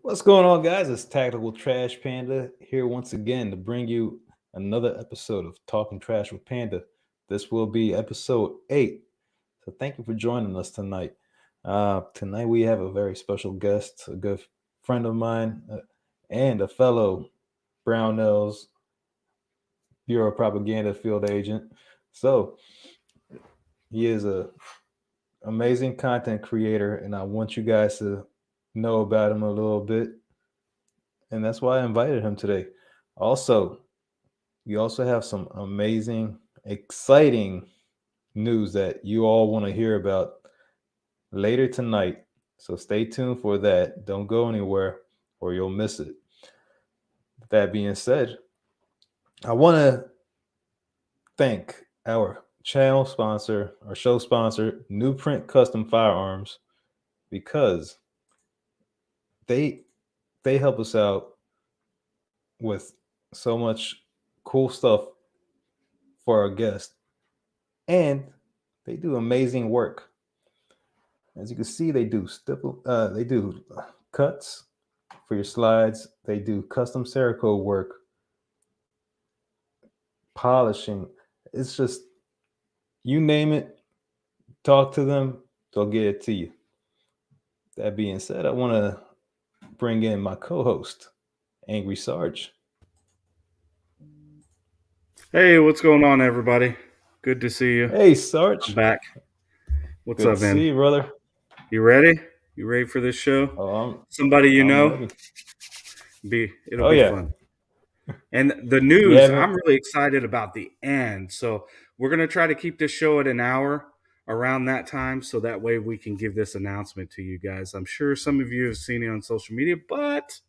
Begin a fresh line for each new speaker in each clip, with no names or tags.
What's going on, guys? It's Tactical Trash Panda here once again to bring you another episode of Talking Trash with Panda. This will be episode 8. So thank you for joining us tonight. Tonight we have a very special guest, a good friend of mine, and a fellow Brownells Bureau Propaganda field agent. So he is a amazing content creator, and I want you guys to know about him a little bit. And that's why I invited him today. Also, we also have some amazing, exciting news that you all want to hear about later tonight. So stay tuned for that. Don't go anywhere or you'll miss it. That being said, I want to thank our channel sponsor, our show sponsor, NuPrint Custom Firearms, because they help us out with so much cool stuff for our guests, and they do amazing work. As you can see, they do cuts for your slides. They do custom Cerakote work, polishing. It's just, you name it, talk to them, they'll get it to you. That being said, I want to bring in my co-host, Angry Sarge.
Hey, what's going on, everybody? Good to see you.
Hey, Sarge.
I'm back. What's
Good
up,
to
man?
see you, brother.
You ready? You ready for this show?
Oh,
Somebody you
I'm
know?
ready.
It'll
Oh
be
yeah.
fun. And the
You
news,
haven't?
I'm really excited about the end. So we're gonna try to keep this show at an hour around that time, so that way we can give this announcement to you guys. I'm sure some of you have seen it on social media, but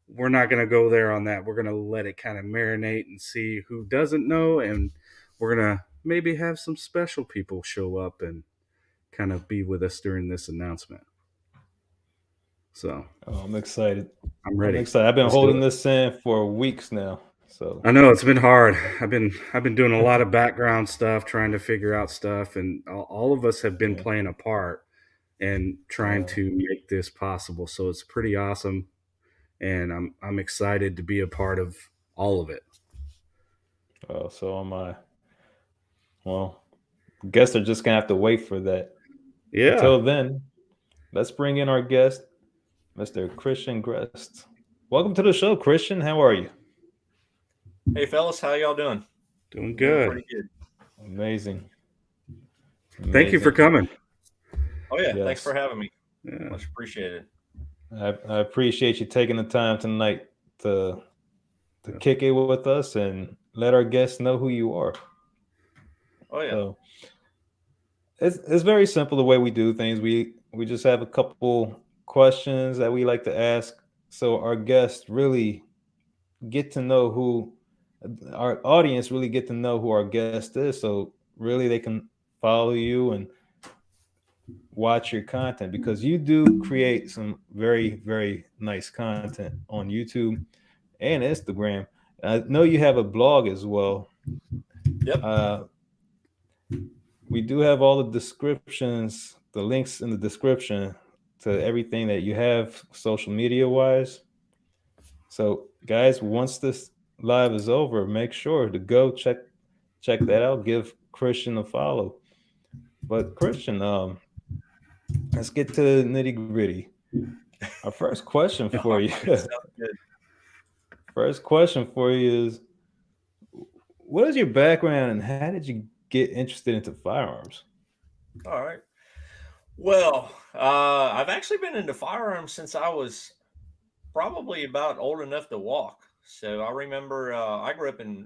we're not gonna go there on that. We're gonna let it kind of marinate and see who doesn't know, and we're gonna maybe have some special people show up and kind of be with us during this announcement. So
I'm excited.
I'm ready.
I've been
Let's do
holding
it.
this in for weeks now. So
I know it's been hard. I've been doing a lot of background stuff, trying to figure out stuff, and all of us have been
yeah.
playing a part and trying to make this possible. So it's pretty awesome, and I'm excited to be a part of all of it.
So am I. Well, guess they're just gonna have to wait for that.
Yeah.
Until then, let's bring in our guest, Mr. Christian Grest. Welcome to the show, Christian. How are you?
Hey fellas, how y'all doing?
Doing
Doing
good.
pretty good.
Amazing.
Thank you for coming.
Oh yeah,
Yes.
thanks for having me.
Yeah.
Much appreciated.
I appreciate you taking the time tonight to kick it with us and let our guests know who you are.
Oh yeah.
So it's very simple the way we do things. We just have a couple questions that we like to ask, so our guests really get to know who our audience really get to know who our guest is, so really they can follow you and watch your content, because you do create some very, very nice content on YouTube and Instagram. I know you have a blog as well.
Yep.
We do have all the descriptions, the links in the description to everything that you have social media wise. So guys, once this live is over, make sure to go check that out. Give Christian a follow. But Christian, let's get to the nitty gritty. Our first question for you.
Sounds good.
First question for you is, what is your background and how did you get interested into firearms?
All right. Well, I've actually been into firearms since I was probably about old enough to walk. So I remember I grew up in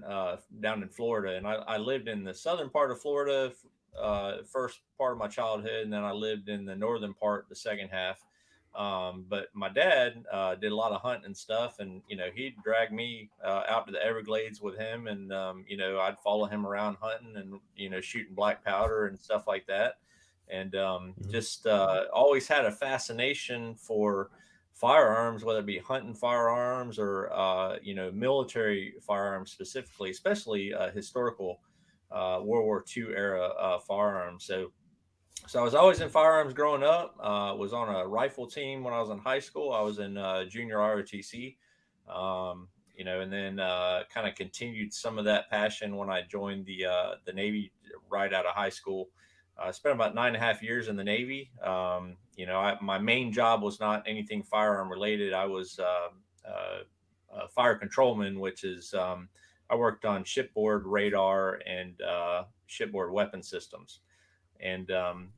down in Florida, and I lived in the southern part of Florida first part of my childhood, and then I lived in the northern part the second half. But my dad did a lot of hunting and stuff, and he'd drag me out to the Everglades with him, and I'd follow him around hunting and shooting black powder and stuff like that, and just always had a fascination for firearms, whether it be hunting firearms or military firearms specifically, especially historical World War II era firearms. So So I was always in firearms growing up. Was on a rifle team when I was in high school. I was in junior ROTC, and then kind of continued some of that passion when I joined the Navy right out of high school. I spent about 9.5 years in the Navy. My main job was not anything firearm related. I was a fire controlman, which is I worked on shipboard radar and shipboard weapon systems. And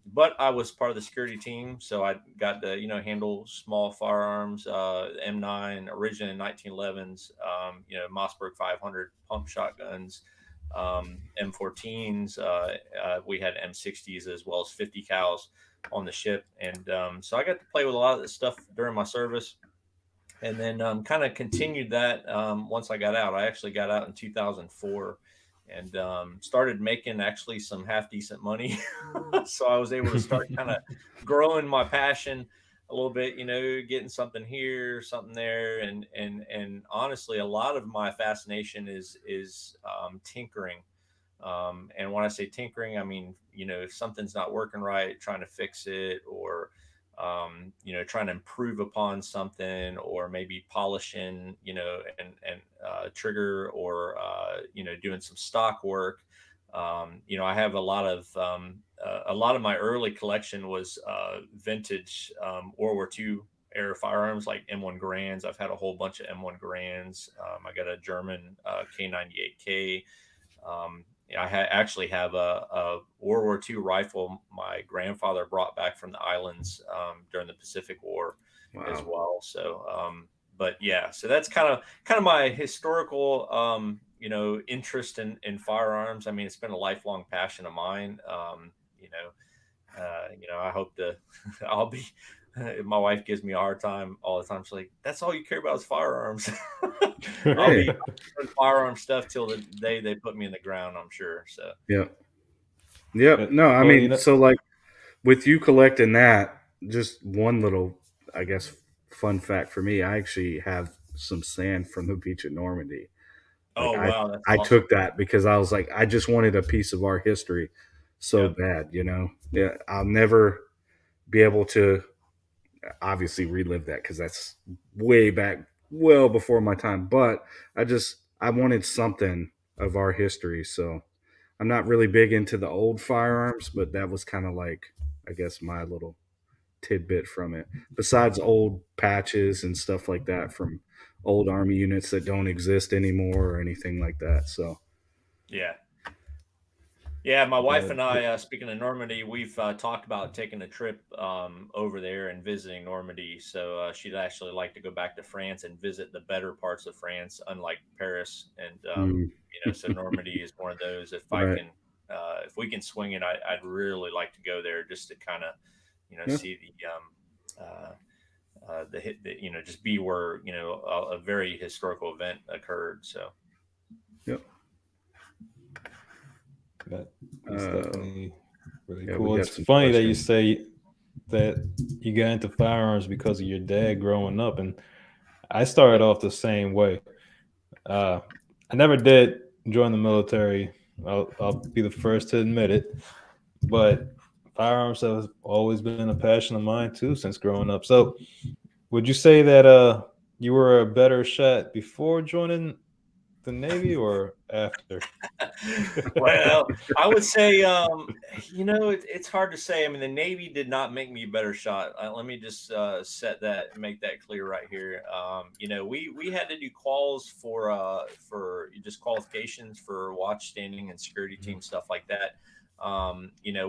but I was part of the security team, so I got to handle small firearms, M9, originally 1911s, Mossberg 500 pump shotguns, M14s. We had M60s as well as 50 cals on the ship, and so I got to play with a lot of this stuff during my service. And then kind of continued that once I got out. I actually got out in 2004 and started making actually some half decent money. So I was able to start kind of growing my passion a little bit, getting something here, something there, and honestly, a lot of my fascination is tinkering. And when I say tinkering, I mean, if something's not working right, trying to fix it, or trying to improve upon something, or maybe polishing, and trigger, or doing some stock work. I have a lot of my early collection was vintage World War II era firearms like M1 Grands. I've had a whole bunch of M1 Grands. I got a German K98K. Actually have a World War II rifle my grandfather brought back from the islands during the Pacific War as well. So, but yeah, so that's kind of my historical, interest in firearms. I mean, it's been a lifelong passion of mine. I hope to, I'll be, my wife gives me a hard time all the time. She's like, that's all you care about is firearms. I'll be doing firearm stuff till the day they put me in the ground, I'm sure. So,
yeah. No, I
Well,
mean, so like with you collecting that, just one little, I guess, fun fact for me, I actually have some sand from the beach at Normandy. Like
oh, wow, that's
I
awesome.
took that because I was like, I just wanted a piece of our history so
Yep.
bad, Yeah, I'll never be able to obviously relive that because that's way back, well before my time. But I wanted something of our history, so I'm not really big into the old firearms, but that was kind of like, I guess, my little tidbit from it. Besides old patches and stuff like that from old army units that don't exist anymore or anything like that. So
Yeah. Yeah, my wife
that,
and I, speaking of Normandy, we've talked about taking a trip over there and visiting Normandy. So she'd actually like to go back to France and visit the better parts of France, unlike Paris. And
mm,
so Normandy is one of those.
right,
If we can swing it, I'd really like to go there just to kind of,
yeah,
see just be where a very historical event occurred. So.
yep.
that's
Uh,
definitely really
yeah, we
cool.
got
It's
some
funny that you
questions.
say that you got into firearms because of your dad growing up, and I started off the same way. Uh, I never did join the military. I'll be the first to admit it, but firearms have always been a passion of mine too since growing up. So, would you say that you were a better shot before joining the Navy or after?
Well, I would say, it's hard to say. I mean, the Navy did not make me a better shot. Let me just make that clear right here. We had to do quals for just qualifications for watch standing and security team stuff like that.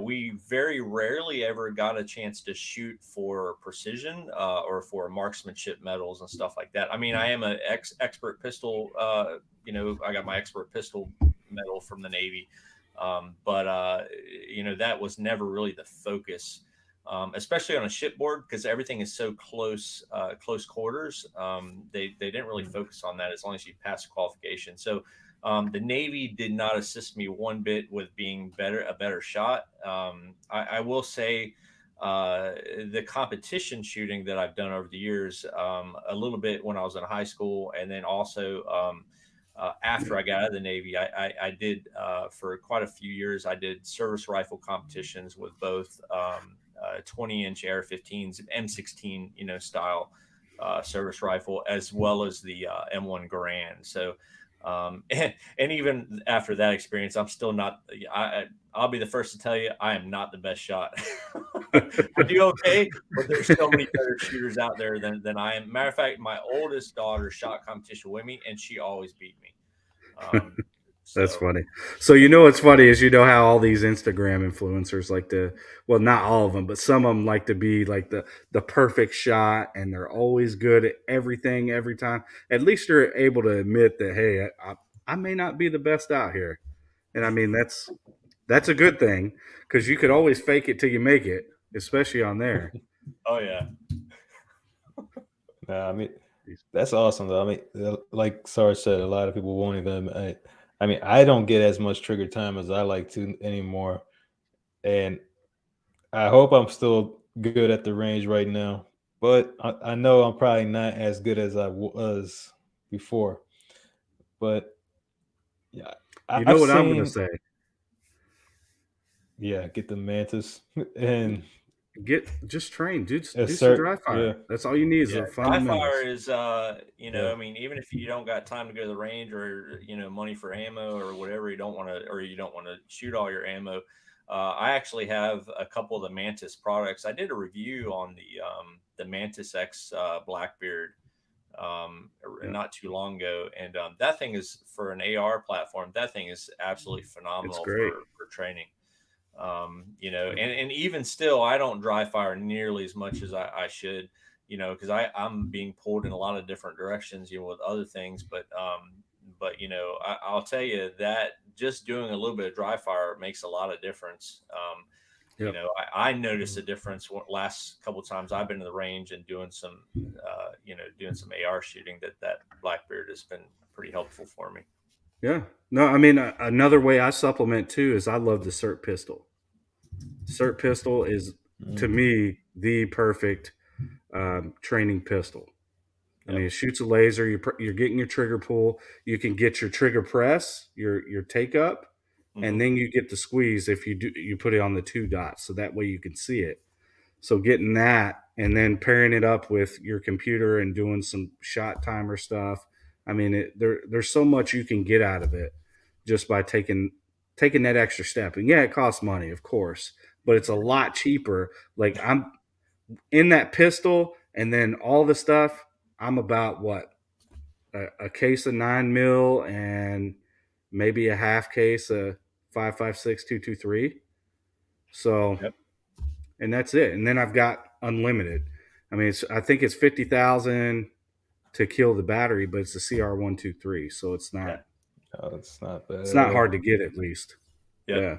We very rarely ever got a chance to shoot for precision or for marksmanship medals and stuff like that. I mean, I am an expert pistol. I got my expert pistol medal from the Navy. But that was never really the focus, especially on a shipboard because everything is so close quarters. They didn't really focus on that as long as you pass qualification. So the Navy did not assist me one bit with being a better shot. I will say the competition shooting that I've done over the years, a little bit when I was in high school, and then also after I got out of the Navy. I did for quite a few years. I did service rifle competitions with both 20-inch AR-15s and M16, style service rifle, as well as the M1 Garand. So, and even after that experience, I'm still not. I'll be the first to tell you, I am not the best shot. I do okay, but there's so many better shooters out there than I am. Matter of fact, my oldest daughter shot competition with me, and she always beat me.
That's
So
funny. So what's funny is how all these Instagram influencers like to, well, not all of them, but some of them like to be like the perfect shot, and they're always good at everything every time. At least they're able to admit that, hey, I may not be the best out here, and I mean that's a good thing, because you could always fake it till you make it, especially on there.
oh yeah,
Nah, I mean, that's awesome though. I mean, like Sarge said, a lot of people won't even. I mean, I don't get as much trigger time as I like to anymore, and I hope I'm still good at the range right now. But I know I'm probably not as good as I was before. But yeah,
You
I've
know what I'm gonna
seen.
say?
Yeah, get the mantis and
Just train, do some
assert.
dry
Yeah,
fire. That's all you need is
yeah.
the
Dry fire
fundamentals.
is,
yeah,
I mean, even if you don't got time to go to the range, or money for ammo or whatever, you don't want to, or you don't want to shoot all your ammo. I actually have a couple of the Mantis products. I did a review on the Mantis X Blackbeard
Yeah,
not too long ago, and that thing is for an AR platform. That thing is absolutely
it's
phenomenal
great.
for training.
Yep.
And even still, I don't dry fire nearly as much as I should, because I'm being pulled in a lot of different directions, with other things. But I'll tell you that just doing a little bit of dry fire makes a lot of difference.
Yep.
I noticed a difference last couple of times I've been to the range and doing some, doing some AR shooting, that Blackbeard has been pretty helpful for me.
Yeah. No, I mean, another way I supplement too is I love the SIRT pistol. SIRT pistol is, to
mm,
me, the perfect training pistol. I mean,
Yep.
it shoots a laser. You're getting your trigger pull. You can get your trigger press, your take up, and
Hmm.
then you get the squeeze if you put it on the 2 dots, so that way you can see it. So getting that and then pairing it up with your computer and doing some shot timer stuff. I mean, there's so much you can get out of it just by taking that extra step. And yeah, it costs money, of course, but it's a lot cheaper. Like, I'm in that pistol, and then all the stuff. I'm about what, a case of 9 mil and maybe a half case of 5.56 223. So,
Yep.
and that's it. And then I've got unlimited. I mean, I think it's 50,000 to kill the battery, but it's a CR123, so
Yeah.
no, it's not bad
it's
at
not
all.
hard to get, at least.
Yep.
Yeah,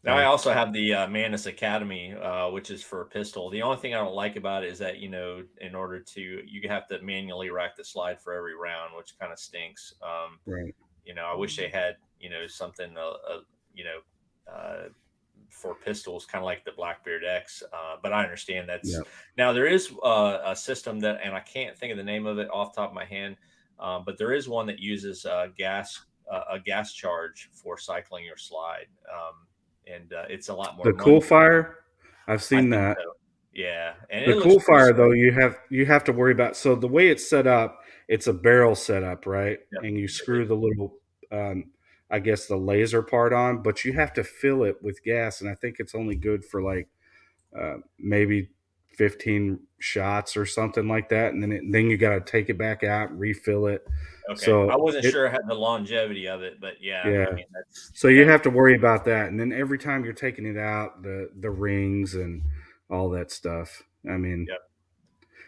Now I
yeah,
also have the Manus Academy, which is for a pistol. The only thing I don't like about it is that in order to, you have to manually rack the slide for every round, which kind of stinks.
right.
I wish they had something you know uh, for pistols, kind of like the Blackbeard X. But I understand
Yeah,
now there is a system that, and I can't think of the name of it off the top of my hand, but there is one that uses a gas charge for cycling your slide. And it's a lot more
the cool
money.
fire. I've
I
seen
think
that.
so. Yeah, and
The
it looks
cool
pretty
fire though,
slick.
you have to worry about. So the way it's set up, it's a barrel setup, right?
Yep.
And you
It
screw
is.
the little, I guess the laser part on, but you have to fill it with gas, and I think it's only good for like maybe 15 shots or something like that, and then you got to take it back out, refill it.
Okay, I
So
wasn't
it,
sure how the longevity of it, but yeah,
yeah.
I mean that's
So you
that.
have to worry about that, and then every time you're taking it out, the rings and all that stuff. I mean,
Yep.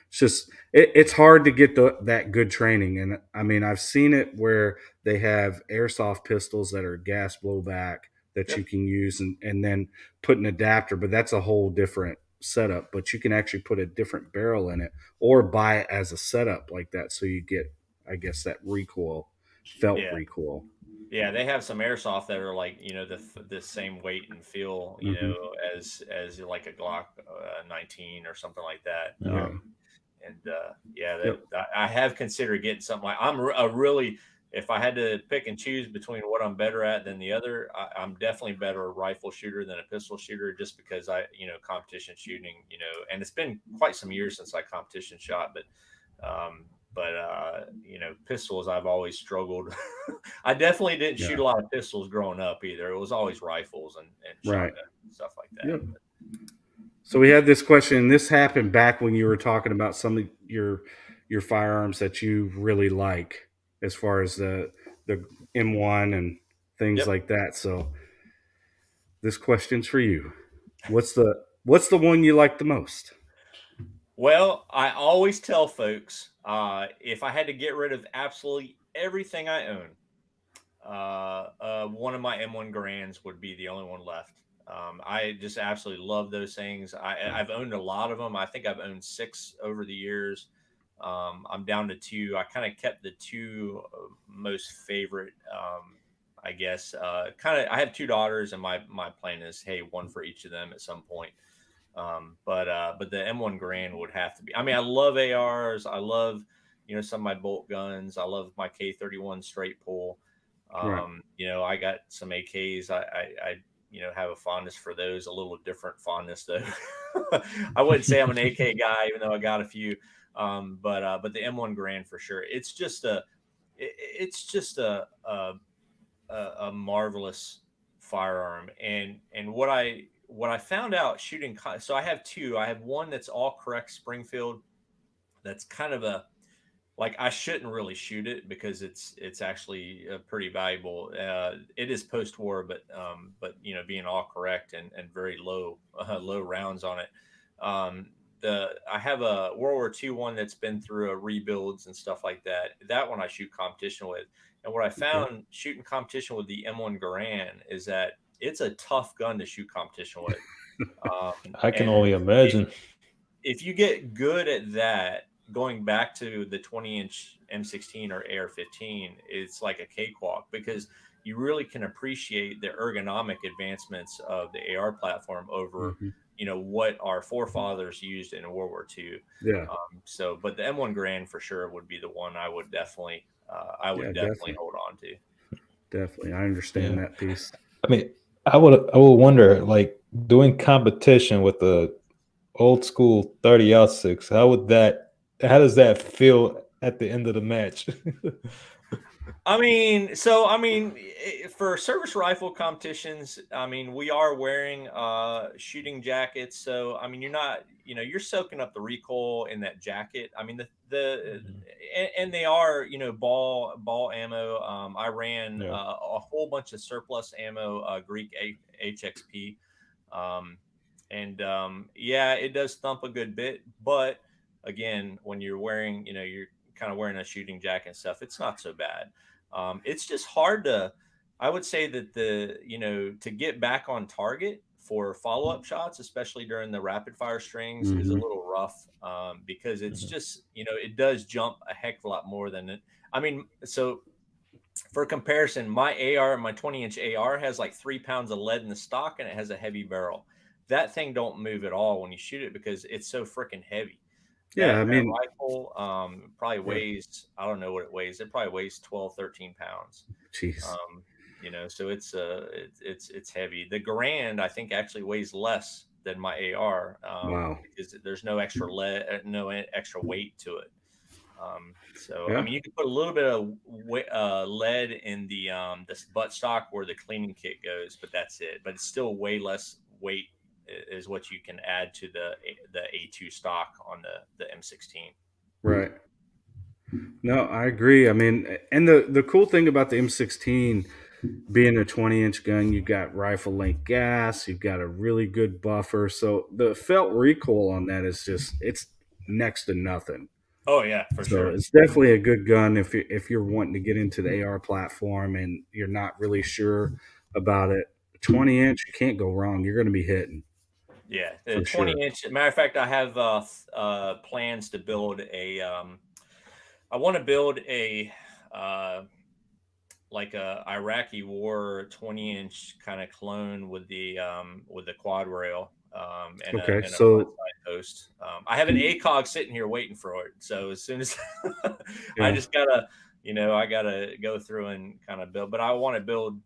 it's just it's hard to get that good training. And I mean, I've seen it where they have airsoft pistols that are gas blowback that you
Yep.
can use, and then put an adapter, but that's a whole different setup. But you can actually put a different barrel in it, or buy it as a setup like that, so you get, I guess, that recoil, felt
Yeah.
recoil.
Yeah, they have some airsoft that are like, the same weight and feel,
Hmm.
as like a Glock 19 or something like that.
Yeah.
Yeah.
And yeah,
Yep.
that I have considered getting something like, I'm a really if I had to pick and choose between what I'm better at than the other, I'm definitely better a rifle shooter than a pistol shooter, just because competition shooting, and it's been quite some years since I competition shot, um, pistols, I've always struggled. I definitely didn't
Yeah.
shoot a lot of pistols growing up either. It was always rifles and
Right.
shotguns and stuff like that.
Yep. So we had this question, and this happened back when you were talking about some of your firearms that you really like, as far as the M1 and things
Yep.
like that. So this question's for you. What's the one you like the most?
Well, I always tell folks, if I had to get rid of absolutely everything I own, one of my M1 Grands would be the only one left. I just absolutely love those things. I've owned a lot of them. I think I've owned 6 over the years. I'm down to 2. I kind of kept the 2 most favorite. I guess I have 2 daughters, and my plan is, hey, one for each of them at some point. But the M1 Grand would have to be. I mean, I love ARs. I love some of my bolt guns. I love my K31 straight pull.
Right.
I got some AKs. I have a fondness for those. A little different fondness though. I wouldn't say I'm an AK guy, even though I got a few. But the M1 Grand for sure. It's just a marvelous firearm. And what I found out shooting. So I have 2. I have one that's all correct Springfield. That's kind of a, like, I shouldn't really shoot it because it's actually pretty valuable. It is post war, but being all correct and very low rounds on it. I have a World War II one that's been through rebuilds and stuff like that. That one I shoot competition with. And what I
Okay.
found shooting competition with the M1 Garand is that it's a tough gun to shoot competition with.
I can
And
only imagine.
if you get good at that, going back to the 20-inch M16 or AR-15, it's like a cakewalk because you really can appreciate the ergonomic advancements of the AR platform over,
Hmm.
what our forefathers used in World War II.
Yeah.
But the M1 Grand for sure would be the one I would definitely,
Yeah. Definitely.
hold on to.
Definitely. I understand
Yeah.
that piece.
I mean, I would wonder, like, doing competition with the old school 30-06, how does that feel at the end of the match?
For service rifle competitions, we are wearing shooting jackets. So, you're soaking up the recoil in that jacket.
Mhm.
And they are, ball ammo. I ran
Yeah.
a whole bunch of surplus ammo, Greek HXP. Um, yeah, it does thump a good bit, but again, when you're wearing, you're kind of wearing a shooting jacket and stuff, it's not so bad. It's just hard to, I would say that to get back on target for follow up shots, especially during the rapid fire strings, is a
Hmm.
little rough because it's
Mhm.
just, it does jump a heck of a lot more than it. So for comparison, my 20-inch AR has like 3 pounds of lead in the stock and it has a heavy barrel. That thing don't move at all when you shoot it because it's so freaking heavy.
Yeah. I
That
mean,
rifle probably
yeah.
weighs, I don't know what it weighs. It probably weighs 12, 13 pounds.
Jeez.
Um, so it's heavy. The Garand I think actually weighs less than my AR
Wow.
because there's no extra lead, no extra weight to it.
Yeah.
You can put a little bit of lead in the butt stock where the cleaning kit goes, but that's it. But it's still way less weight is what you can add to the A2 stock on the M16.
Right. No, I agree. I mean, and the cool thing about the M16 being a 20-inch gun, you've got rifle length gas, you've got a really good buffer. So the felt recoil on that is just, it's next to nothing.
Oh yeah, for
So
sure.
it's definitely a good gun if you're wanting to get into the AR platform and you're not really sure about it. 20-inch, you can't go wrong. You're going to be hitting
Yeah, the
for sure.
20-inch. Matter of fact, I have plans to build a. I want to build a uh, like a Iraqi war 20-inch kind of clone with the quad rail
Okay,
and a front
so
side post. I have an ACOG sitting here waiting for it. So as soon as I
yeah,
just gotta I got to go through and kind of build. But I want to build.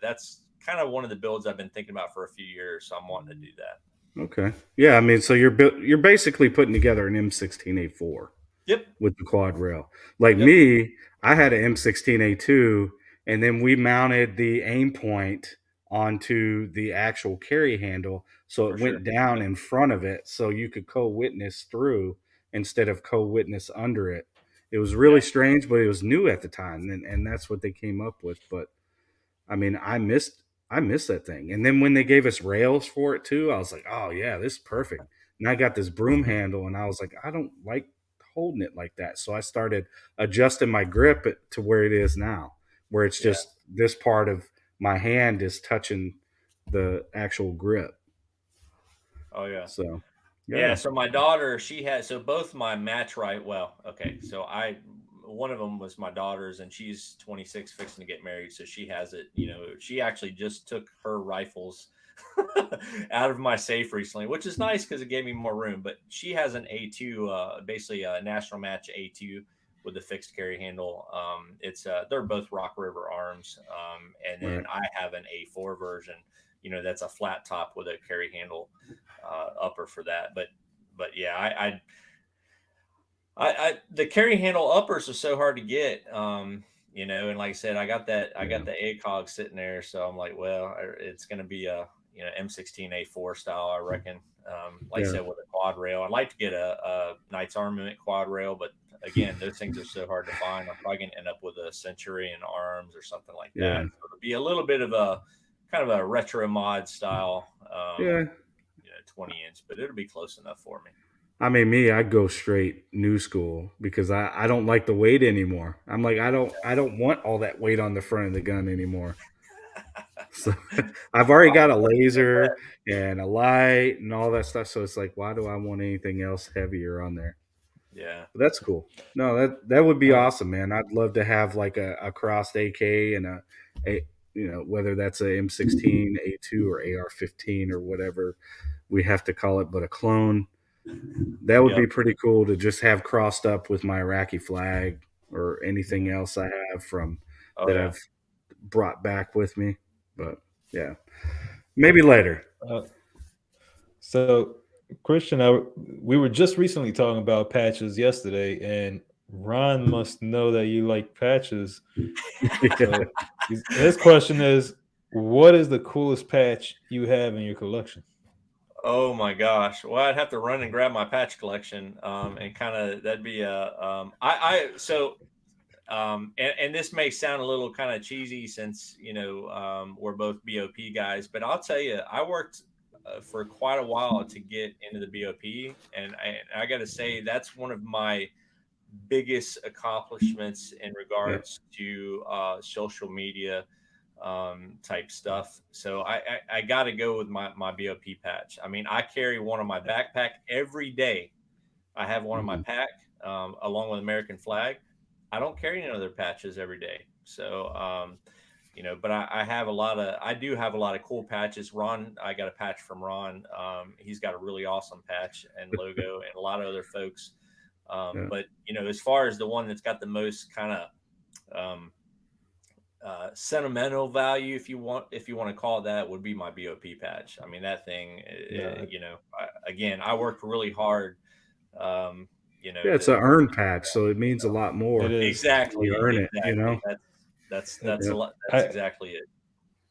That's kind of one of the builds I've been thinking about for a few years. So I'm wanting to do that.
Okay. Yeah, I mean, so you're basically putting together an M16A4
Yep.
with the quad rail. Like
Yep.
me, I had an M16A2, and then we mounted the aim point onto the actual carry handle, so
For
it
sure.
went down in front of it, so you could co-witness through instead of co-witness under it. It was really
Yeah.
strange, but it was new at the time, and that's what they came up with. But I mean, I missed that thing. And then when they gave us rails for it too, I was like, oh yeah, this is perfect. And I got this broom handle, and I was like, I don't like holding it like that. So I started adjusting my grip to where it is now, where it's
Yeah.
just this part of my hand is touching the actual grip.
Oh yeah.
So
Yeah,
yeah.
so my daughter, she has so both my match right. Well, okay, so one of them was my daughter's, and she's 26, fixing to get married, so she has it. She actually just took her rifles out of my safe recently, which is nice because it gave me more room. But she has an A2, basically a national match A2 with a fixed carry handle. It's they're both Rock River arms, and then
Right.
I have an A4 version. That's a flat top with a carry handle upper for that. But yeah, the carry handle uppers are so hard to get. And like I said, I got
Yeah.
the ACOG sitting there, so I'm like, well, it's going to be a M16A4 style, I reckon. Like I
Yeah.
said, with a quad rail, I'd like to get a Knights Armament quad rail, but again, those things are so hard to find. I'm probably going to end up with a Centurion arms or something like that.
Yeah.
So it'll be a little bit of a kind of a retro mod style.
Yeah.
20-inch, but it'll be close enough for me.
I mean, me, I'd go straight new school because I don't like the weight anymore. I'm like, I don't want all that weight on the front of the gun anymore. So I've already got a laser and a light and all that stuff. So it's like, why do I want anything else heavier on there?
Yeah.
But that's cool. No, that would be
Uh,
awesome, man. I'd love to have like a crossed AK and a whether that's a M16 A2 or AR-15 or whatever we have to call it, but a clone. That would
Yep.
be pretty cool to just have crossed up with my Iraqi flag or anything else I have from
Oh
that
yeah.
I've brought back with me. But yeah, maybe later.
uh, so, Christian, we were just recently talking about patches yesterday, and Ron must know that you like patches.
Yeah.
So, his question is, what is the coolest patch you have in your collection?
Oh my gosh. Well, I'd have to run and grab my patch collection. And kind of that'd be I so and this may sound a little kind of cheesy since we're both BOP guys, but I'll tell you, I worked for quite a while to get into the BOP, and I got to say that's one of my biggest accomplishments in
Yeah.
regards to social media type stuff. So I got to go with my BOP patch. I mean, I carry one on my backpack every day. I have one on my
Mhm.
pack along with American flag. I don't carry any other patches every day. So, but I do have a lot of cool patches. Ron, I got a patch from Ron. He's got a really awesome patch and logo, and a lot of other folks.
Yeah.
But as far as the one that's got the most kind of sentimental value, if you want to call it that, would be my BOP patch. I mean, that thing,
Yeah,
again, I worked really hard. Um,
Yeah, it's an
to
earn patch, so it means a lot
it
more
is.
when you
exactly,
earn it, you
exactly.
know?
That's a
Yeah.
lot. That's
I
exactly it.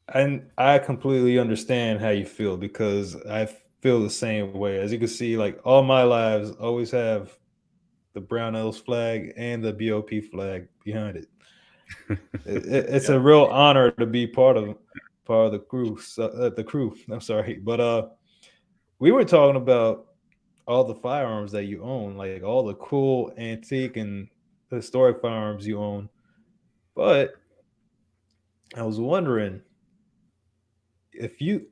and I completely understand how you feel because I feel the same way. As you can see, like all my lives always have the Brownells flag and the BOP flag behind it. It's
Yep.
a real honor to be part of the crew. The crew. I'm sorry, but we were talking about all the firearms that you own, like all the cool antique and historic firearms you own. But I was wondering if you,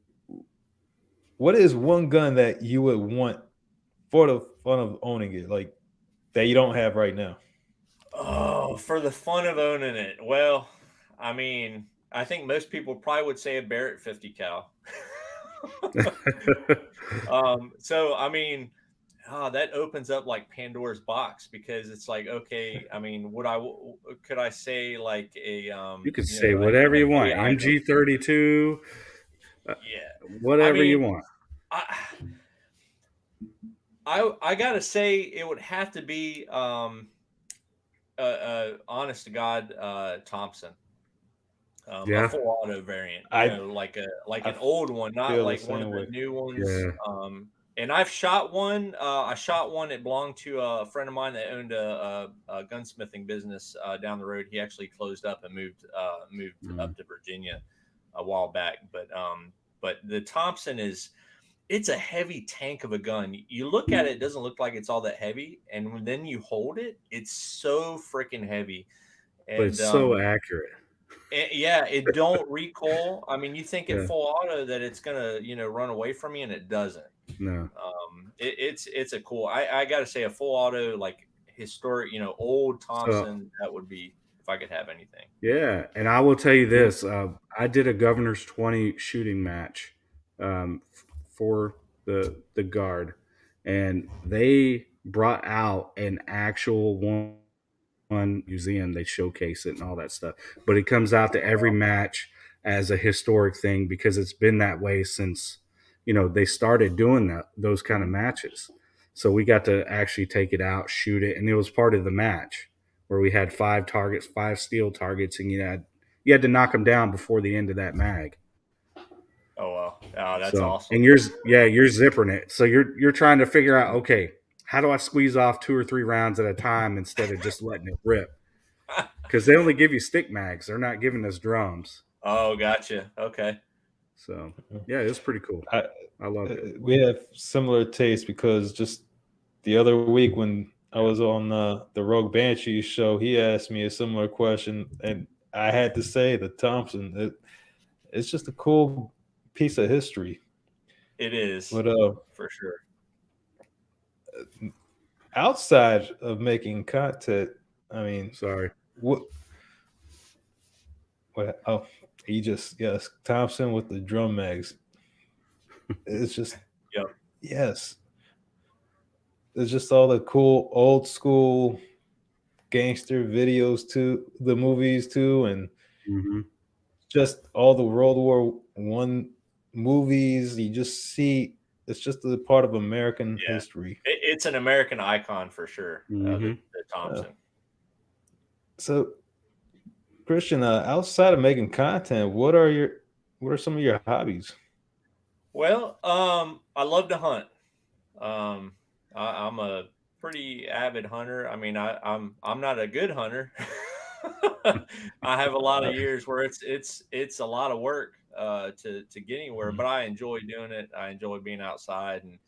what is one gun that you would want for the fun of owning it, like that you don't have right now?
Oh, for the fun of owning it. Well, I mean, I think most people probably would say a Barrett 50 cal. So I mean, that opens up like Pandora's box, because it's like, okay, I mean, could I say like
You could say whatever you want. MG32,
yeah. I
whatever you
mean,
want.
I I gotta say it would have to be honest to God, Thompson. A
Yeah.
full auto variant,
I
like
I
an old one, not
feel the
like one of
same
the
way.
new ones.
Yeah.
And I've shot one. I shot one. It belonged to a friend of mine that owned a gunsmithing business down the road. He actually closed up and moved
Mm.
up to Virginia a while back. But the Thompson it's a heavy tank of a gun. You look at it, it doesn't look like it's all that heavy, and then you hold it, it's so freaking heavy.
But
And
it's so accurate.
yeah, it don't recoil. I mean, you think at
Yeah.
full auto that it's gonna, run away from you, and it doesn't.
No.
It's a cool. I gotta say, a full auto, like historic, old
So
Thompson, that would be if I could have anything.
yeah, and I will tell you this: I did a Governor's 20 shooting match for the guard, and they brought out an actual one museum. They showcase it and all that stuff, but it comes out to every match as a historic thing because it's been that way since they started doing those kind of matches. So we got to actually take it out, shoot it, and it was part of the match where we had 5 targets, 5 steel targets, and you had to knock them down before the end of that mag.
Oh well, oh, that's
So
awesome.
and you're zipping it. So you're trying to figure out, okay, how do I squeeze off 2 or 3 rounds at a time instead of just letting it rip? Because they only give you stick mags. They're not giving us drums.
Oh, gotcha. Okay.
So yeah, it's pretty cool.
I,
I love it.
we have similar tastes because just the other week when I was on the Rogue Banshee show, he asked me a similar question, and I had to say the Thompson. It's just a cool piece of history.
It is
But
for sure.
outside of making content, I mean,
Sorry.
what? Oh, yes, Thompson with the drum mags. It's just
Yep.
yes. It's just all the cool old school gangster videos too, the movies too, and
Mm-hmm.
just all the World War I movies. You just see it's just a part of American
Yeah.
history.
It's an American icon for sure.
Mm-hmm.
The Thompson.
So, Christian, outside of making content, what are some of your hobbies?
Well, I love to hunt. Um, I'm a pretty avid hunter. I mean, I'm not a good hunter. I have a lot of
Uh,
years where it's a lot of work to get anywhere, but I enjoy doing it. I enjoy being outside and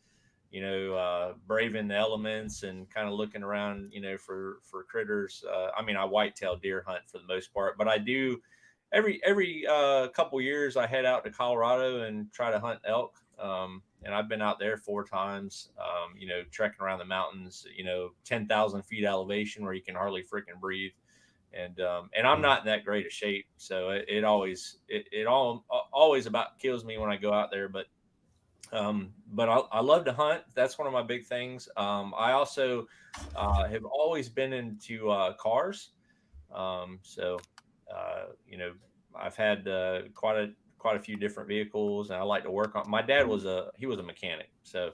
braving the elements and kind of looking around, for critters. I mean, I whitetail deer hunt for the most part, but I do every couple years I head out to Colorado and try to hunt elk. And I've been out there 4 times, trekking around the mountains, 10,000 feet elevation where you can hardly freaking breathe. And I'm not in that great a shape. So it always about kills me when I go out there. But I love to hunt. That's one of my big things. I also have always been into cars. So I've had quite a few different vehicles, and I like to work on. My dad was a mechanic, so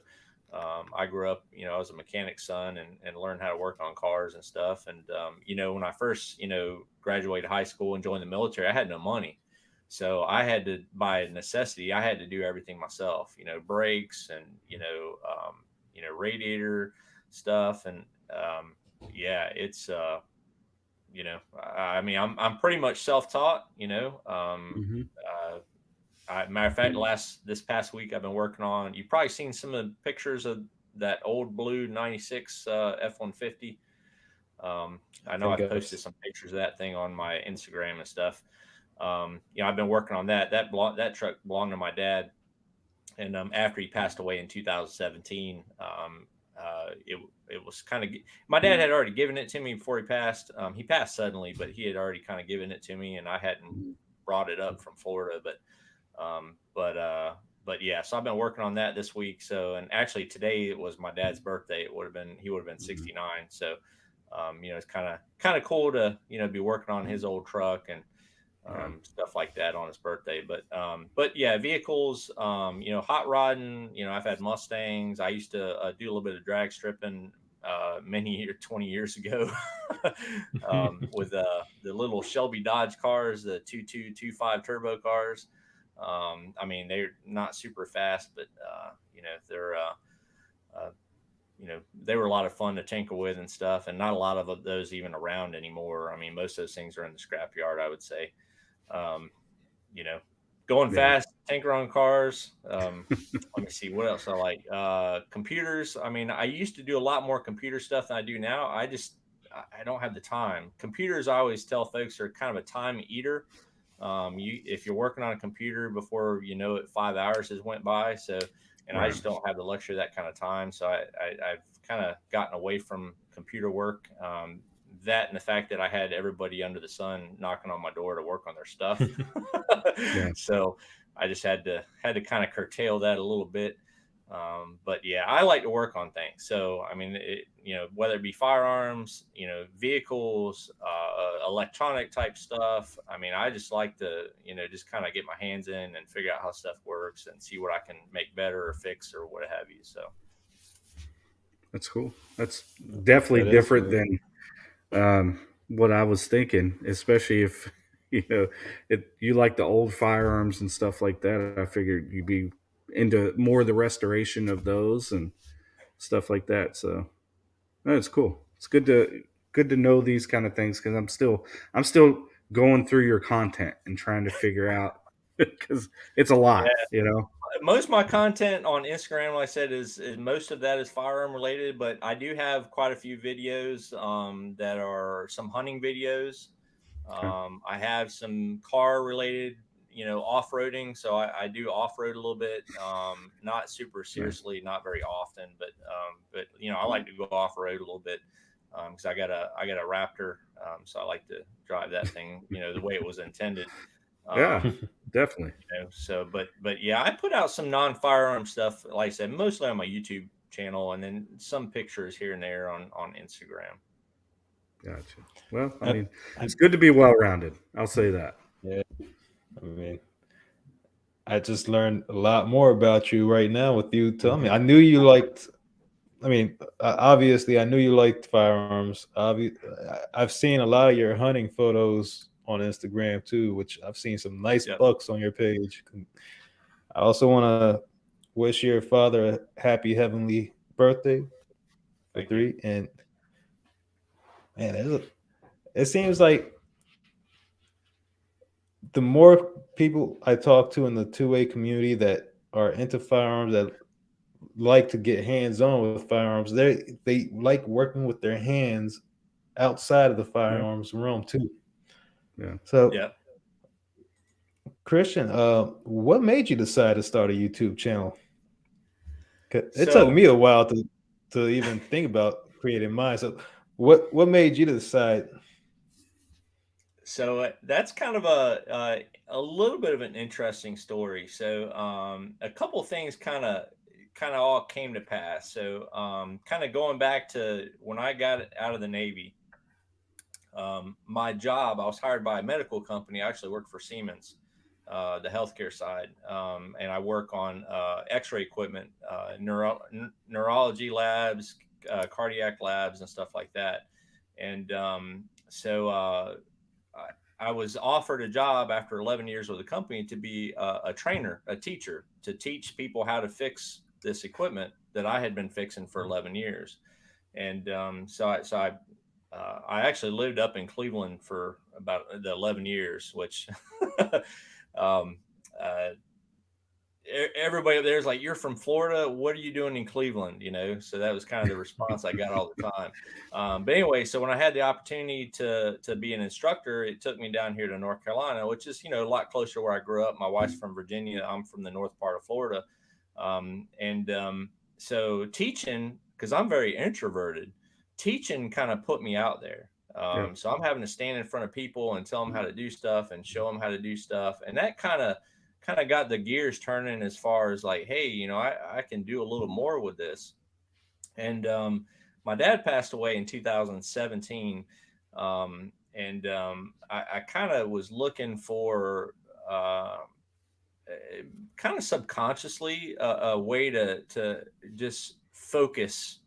I grew up. I was a mechanic's son, and learned how to work on cars and stuff. And when I first graduated high school and joined the military, I had no money. So I had to, by necessity, I had to do everything myself. Brakes and radiator stuff, and yeah, it's I mean, I'm pretty much self-taught.
Mm-hmm.
Matter of fact, this past week I've been working on. You've probably seen some of the pictures of that old blue '96 F-150. I know I've posted some pictures of that thing on my Instagram and stuff. I've been working on that. That truck belonged to my dad, and after he passed away in 2017, it was kind of, my dad had already given it to me before he passed. He passed suddenly, but he had already kind of given it to me, and I hadn't brought it up from Florida. but yeah, so I've been working on that this week. So, and actually today it was my dad's birthday. He would have been 69. So, it's kind of cool to, be working on his old truck and,
Yeah.
stuff like that on his birthday. But yeah, vehicles, hot rodding, I've had Mustangs. I used to do a little bit of drag stripping, 20 years ago, with, the little Shelby Dodge cars, the 2225 turbo cars. I mean, they're not super fast, but, they're, uh, they were a lot of fun to tinker with and stuff, and not a lot of those even around anymore. I mean, most of those things are in the scrapyard, I would say. Um, you know, Going
Yeah.
fast, tinker on cars. Let me see what else I like. Computers. I mean, I used to do a lot more computer stuff than I do now. I don't have the time. Computers, I always tell folks, are kind of a time eater. If you're working on a computer before you know it, 5 hours has went by. So, and I
Right.
just don't have the luxury of that kind of time. So I've kind of gotten away from computer work. That and the fact that I had everybody under the sun knocking on my door to work on their stuff.
Yeah.
So I just had to kind of curtail that a little bit. But yeah, I like to work on things. So I mean, whether it be firearms, vehicles, electronic type stuff. I mean, I just like to, just kind of get my hands in and figure out how stuff works and see what I can make better or fix or what have you. So
That's cool. That's definitely
That is
different
cool.
than what I was thinking, especially if you like the old firearms and stuff like that. I figured you'd be into more of the restoration of those and stuff like that. So that's cool. It's good to know these kind of things because I'm still going through your content and trying to figure out because it's a lot,
yeah,
you know.
most of my content on Instagram, like I said, is most of that is firearm related, but I do have quite a few videos, that are some hunting videos.
Okay.
I have some car related, off roading. So I do off road a little bit, not super
Right.
seriously, not very often, but I like to go off road a little bit, because I got a Raptor, so I like to drive that thing, the way it was intended.
Yeah,
Um,
definitely.
so but yeah, I put out some non-firearm stuff, like I said, mostly on my YouTube channel, and then some pictures here and there on Instagram.
Gotcha. Well, I
I,
mean,
I,
it's good to be well rounded. I'll say that.
yeah, I mean, I just learned a lot more about you right now with you telling me.
Mhm.
I knew you liked. I mean, obviously, I knew you liked firearms. I've seen a lot of your hunting photos on Instagram too, which I've seen some nice
Yep.
bucks on your page. I also want to wish your father a happy heavenly birthday for
Thank you.
3. And man, it seems like the more people I talk to in the 2A community that are into firearms, that like to get hands on with firearms, they like working with their hands outside of the
Yeah.
firearms realm too.
Yeah.
So,
Yep.
Christian, what made you decide to start a YouTube channel? 'Cause it took
So
me a while to even think about creating mine. So, what made you decide?
that's kind of a little bit of an interesting story. So a couple things kind of all came to pass. So kind of going back to when I got out of the Navy, my job, I was hired by a medical company. I actually work for Siemens, the healthcare side, and I work on X-ray equipment, neurology labs, cardiac labs, and stuff like that. And I, I was offered a job after 11 years with the company to be a trainer, a teacher, to teach people how to fix this equipment that I had been fixing for 11 years. And I actually lived up in Cleveland for about the 11 years, which um, uh, everybody up there is like, "You're from Florida. What are you doing in Cleveland?" So that was kind of the response I got all the time. But anyway, so when I had the opportunity to be an instructor, it took me down here to North Carolina, which is a lot closer to where I grew up. My wife's from Virginia. I'm from the north part of Florida, so teaching, because I'm very introverted, teaching kind of put me out there.
Yep.
So I'm having to stand in front of people and tell them how to do stuff and show them how to do stuff, and that kind of kind of got the gears turning as far as like, hey, I can do a little more with this. And my dad passed away in 2017. I kind of was looking for kind of subconsciously a way to just focus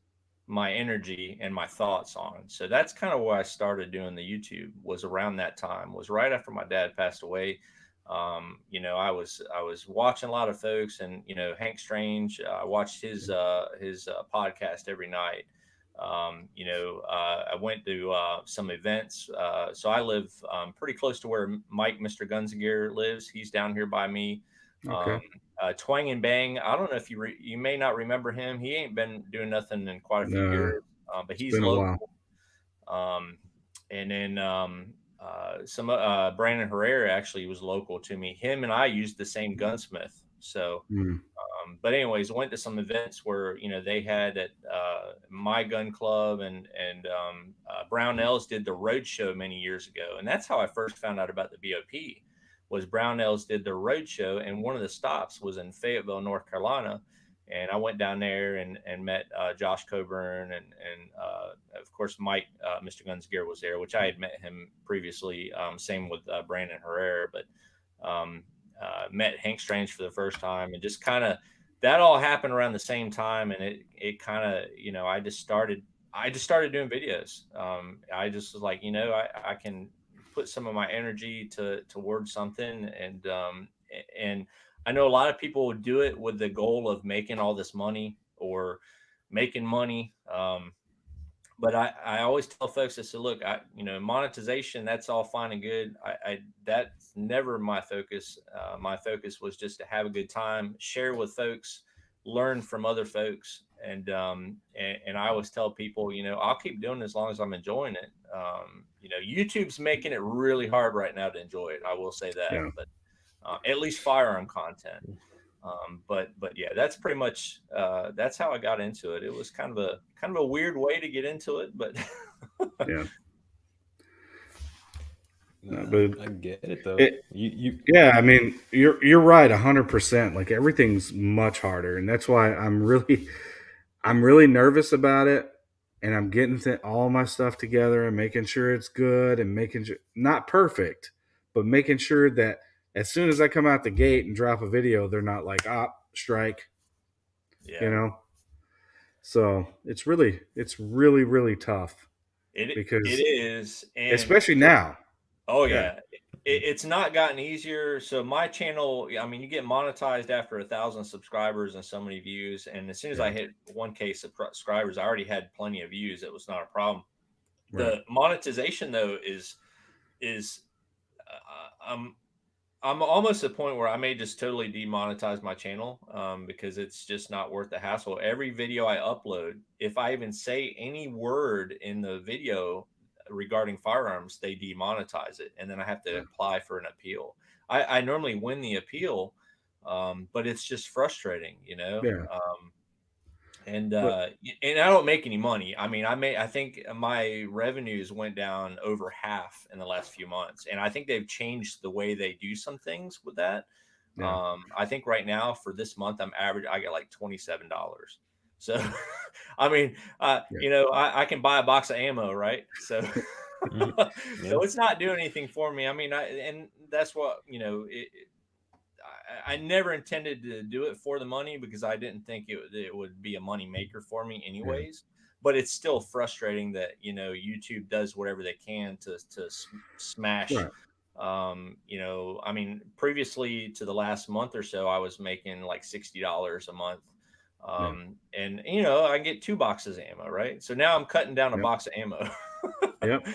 my energy and my thoughts on. So that's kind of why I started doing the YouTube, was around that time, was right after my dad passed away. I was watching a lot of folks, and Hank Strange. I watched his podcast every night. I went to some events. So I live pretty close to where Mike, Mr. Guns and Gear, lives. He's down here by me.
Okay.
Twang and Bang. I don't know if you may not remember him. He ain't been doing nothing in quite a few
No,
years, but
it's
he's
been a
local.
while.
And then some Brandon Herrera actually was local to me. Him and I used the same gunsmith. So,
Mm.
but anyways, went to some events where they had at my gun club, and Brownells did the road show many years ago, and that's how I first found out about the BOP. Was Brownells did the road show, and one of the stops was in Fayetteville, North Carolina. And I went down there and met Josh Coburn, and of course Mike, Mr. Guns Gear, was there, which I had met him previously. Same with Brandon Herrera, but met Hank Strange for the first time, and just kind of that all happened around the same time. And it kind of I just started doing videos. I just was like, I can put some of my energy towards something, and I know a lot of people would do it with the goal of making all this money or making money. But I always tell folks, I say, look, monetization, that's all fine and good. That's never my focus. My focus was just to have a good time, share with folks, learn from other folks. And I always tell people, I'll keep doing it as long as I'm enjoying it. YouTube's making it really hard right now to enjoy it. I will say that,
Yeah.
but at least firearm content. But yeah, that's pretty much that's how I got into it. It was kind of a weird way to get into it, but
Yeah.
Nah,
But
I get it though.
it,
You
yeah, I mean, you're right 100%. Like everything's much harder, and that's why I'm really nervous about it, and I'm getting all my stuff together and making sure it's good, and making sure not perfect, but making sure that as soon as I come out the gate and drop a video, they're not like, strike,
yeah,
So it's really really tough
it
because
is, and
especially now.
oh
Yeah.
yeah, it's not gotten easier. So my channel, I mean, you get monetized after 1,000 subscribers and so many views, and as soon as I hit 1K subscribers, I already had plenty of views. It was not a problem.
Right.
The monetization though is I'm almost at the point where I may just totally demonetize my channel because it's just not worth the hassle. Every video I upload, if I even say any word in the video regarding firearms, they demonetize it, and then I have to apply for an appeal. I normally win the appeal, but it's just frustrating,
Yeah.
and
But
and I don't make any money. I mean, I think my revenues went down over half in the last few months, and I think they've changed the way they do some things with that.
yeah.
I think right now for this month, I get like $27. So, I mean,
Yeah.
I can buy a box of ammo, right? So,
Yeah.
so it's not doing anything for me. I mean, and that's what I never intended to do it for the money, because I didn't think it would be a money maker for me anyways. But it's still frustrating that YouTube does whatever they can to smash.
Right.
I mean, previously to the last month or so, I was making like $60 a month. And I get 2 boxes of ammo, right? So now I'm cutting down a
Yep.
box of ammo.
Yep.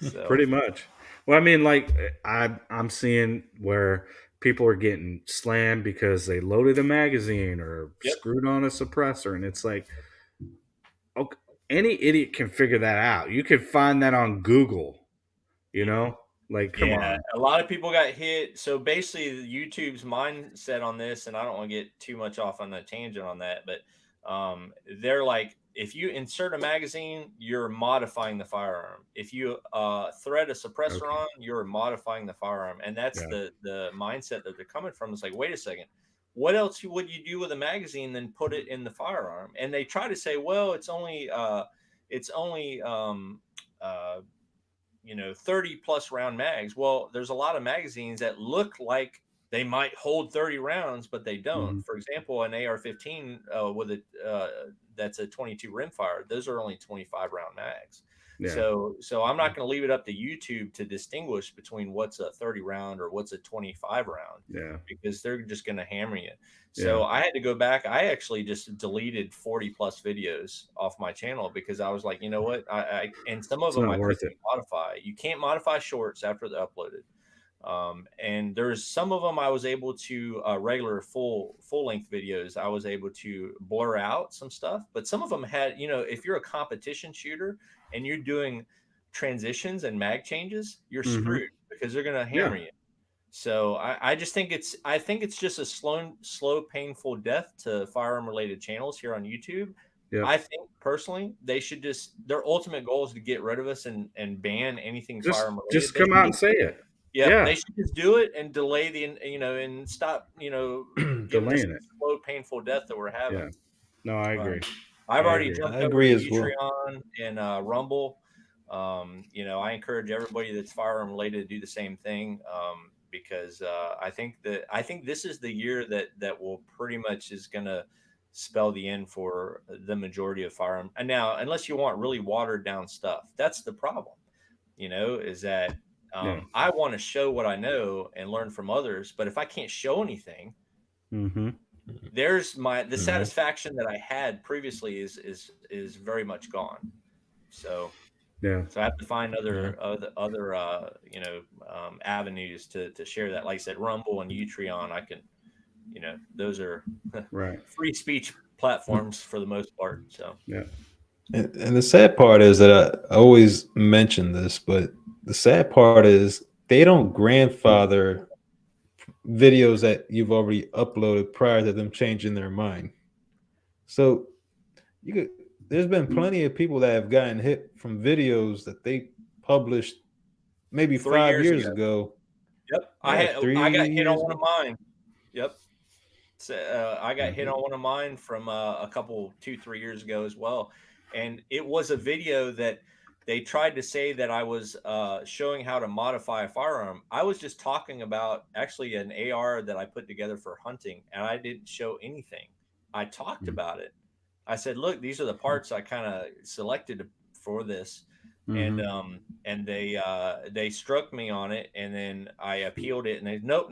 So
Pretty much. Well, I mean, like I'm seeing where people are getting slammed because they loaded a magazine or
Yep.
screwed on a suppressor, and it's like, okay, any idiot can figure that out. You can find that on Google. Like, come on.
A lot of people got hit. So basically, YouTube's mindset on this, and I don't want to get too much off on a tangent on that, but they're like, if you insert a magazine, you're modifying the firearm. If you thread a suppressor on, you're modifying the firearm. And that's the mindset that they're coming from. It's like, wait a second, what else would you do with a magazine than put it in the firearm? And they try to say, well, it's only 30 plus round mags. Well, there's a lot of magazines that look like they might hold 30 rounds, but they don't. For example, an AR-15 with that's a 22 rimfire, those are only 25 round mags. So I'm not going to leave it up to YouTube to distinguish between what's a 30 round or what's a 25 round, because they're just going to hammer you. So I had to go back. I actually just deleted 40 plus videos off my channel because I was like, you know what? And some of them I couldn't modify. You can't modify shorts after they're uploaded. And there's some of them I was able to regular full length videos. I was able to blur out some stuff, but some of them had, if you're a competition shooter and you're doing transitions and mag changes, you're screwed because they're going to hammer you. So I just think it's just a slow, painful death to firearm related channels here on YouTube. I think personally they should their ultimate goal is to get rid of us and ban anything firearm related.
Just come out and say it.
Yeah, they should just do it and delay and stop, giving us the slow, painful death that we're having.
Yeah. No, I agree.
I've already jumped over to Utreon and Rumble. I encourage everybody that's firearm related to do the same thing, because I think this is the year that will pretty much is going to spell the end for the majority of firearm. And now, unless you want really watered down stuff, that's the problem. Is that I want to show what I know and learn from others, but if I can't show anything, there's the satisfaction that I had previously is very much gone. So so I have to find other avenues to share that. Like I said, Rumble and Utreon, I can, those are free speech platforms for the most part. So
and the sad part is that I always mention this, but the sad part is they don't grandfather videos that you've already uploaded prior to them changing their mind. So there's been plenty of people that have gotten hit from videos that they published maybe 5 years ago.
Yep. I got hit on one of mine. Yep. So, I got hit on one of mine from a couple 2-3 years ago as well. And it was a video that they tried to say that I was showing how to modify a firearm. I was just talking about actually an AR that I put together for hunting, and I didn't show anything. I talked about it. I said, look, these are the parts I kind of selected for this. And they struck me on it, and then I appealed it, and they nope.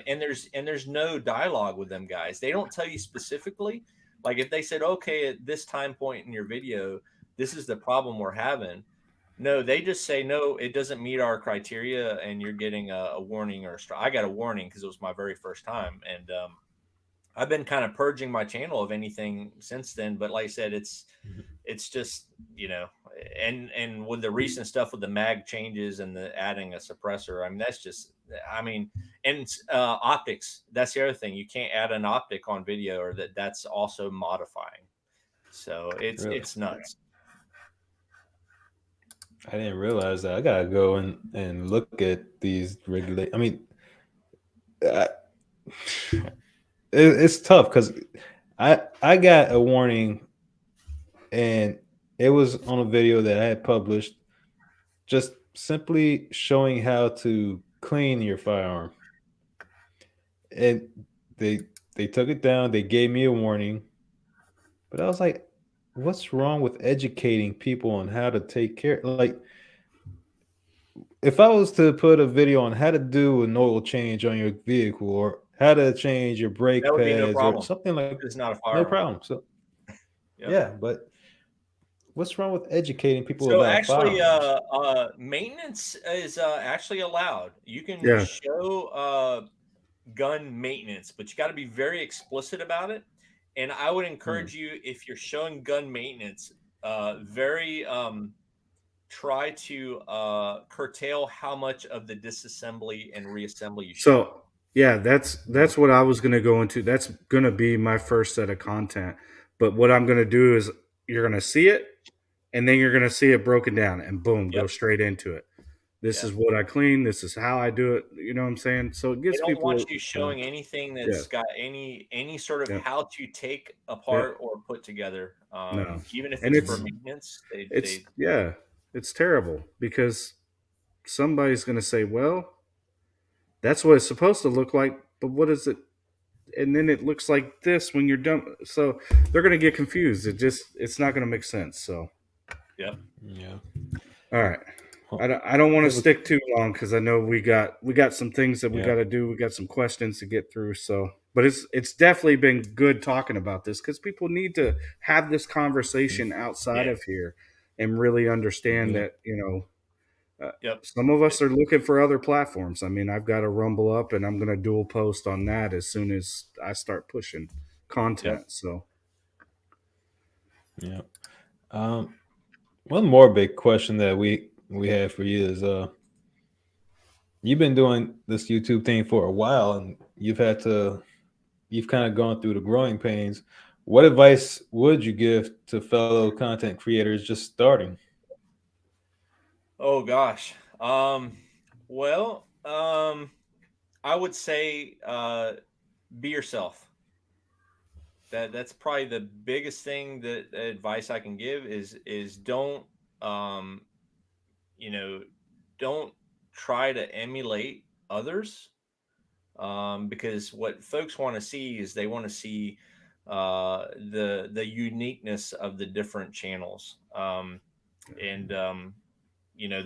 And there's no dialogue with them guys. They don't tell you specifically. Like if they said, okay, at this time point in your video, this is the problem we're having. No, they just say, no, it doesn't meet our criteria, and you're getting a warning or I got a warning because it was my very first time. And I've been kind of purging my channel of anything since then. But like I said, it's just, and with the recent stuff with the mag changes and the adding a suppressor, and optics, that's the other thing. You can't add an optic on video, or that's also modifying. So it's nuts.
I didn't realize that. I gotta go and look at these regulations. I mean, it's tough because I got a warning, and it was on a video that I had published, just simply showing how to clean your firearm. And they took it down. They gave me a warning, but I was like, what's wrong with educating people on how to take care? Like, if I was to put a video on how to do an oil change on your vehicle, or how to change your brake pads, or something like that,
it's not a firearm.
No problem. So yeah, but what's wrong with educating people about
actually
firearms?
Maintenance is actually allowed. You can show gun maintenance, but you got to be very explicit about it. And I would encourage you, if you're showing gun maintenance, try to curtail how much of the disassembly and reassembly you show.
So yeah, that's what I was going to go into. That's going to be my first set of content. But what I'm going to do is you're going to see it, and then you're going to see it broken down, and boom, go
Yep.
straight into it. This
Yeah.
is what I clean. This is how I do it. You know what I'm saying? So it
They
gives
don't want
people.
you showing anything
Yeah,
that's got any sort of
yeah,
how to take
yeah.
apart or put together.
No,
Even if
and
it's for maintenance,
it's yeah, it's terrible because somebody's going to say, "Well, that's what it's supposed to look like," but what is it? And then it looks like this when you're done. So they're going to get confused. It's not going to make sense. So
yep.
Yeah.
all right.
Well,
I don't want
I
to
have a,
stick too long because I know we got some things that we
yeah.
got to do. We got some questions to get through. So, but it's definitely been good talking about this because people need to have this conversation outside
Yeah.
of here and really understand
Yeah.
that
Yep.
some of us are looking for other platforms. I mean, I've got a Rumble up, and I'm going to dual post on that as soon as I start pushing
Yep.
content. So,
Yeah. Um, one more big question that we have for you is you've been doing this YouTube thing for a while and you've kind of gone through the growing pains. What advice would you give to fellow content creators just starting?
Oh gosh. Well, I would say be yourself. That's probably the biggest thing that advice I can give is don't um you know don't try to emulate others, because what folks want to see is they want to see the uniqueness of the different channels, and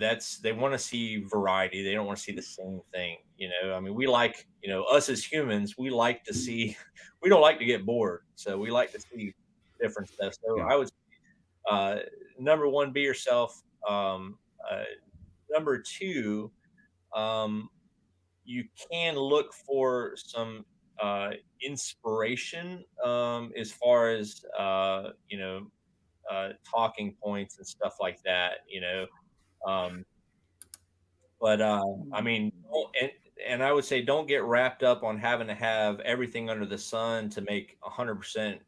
that's they want to see variety. They don't want to see the same thing. I mean, we like, us as humans, we like to see we don't like to get bored, so we like to see different stuff. So
yeah,
I would, uh number one, be yourself. Uh Number two, um you can look for some inspiration, as far as talking points and stuff like that. Um, but I mean, and I would say don't get wrapped up on having to have everything under the sun to make 100%,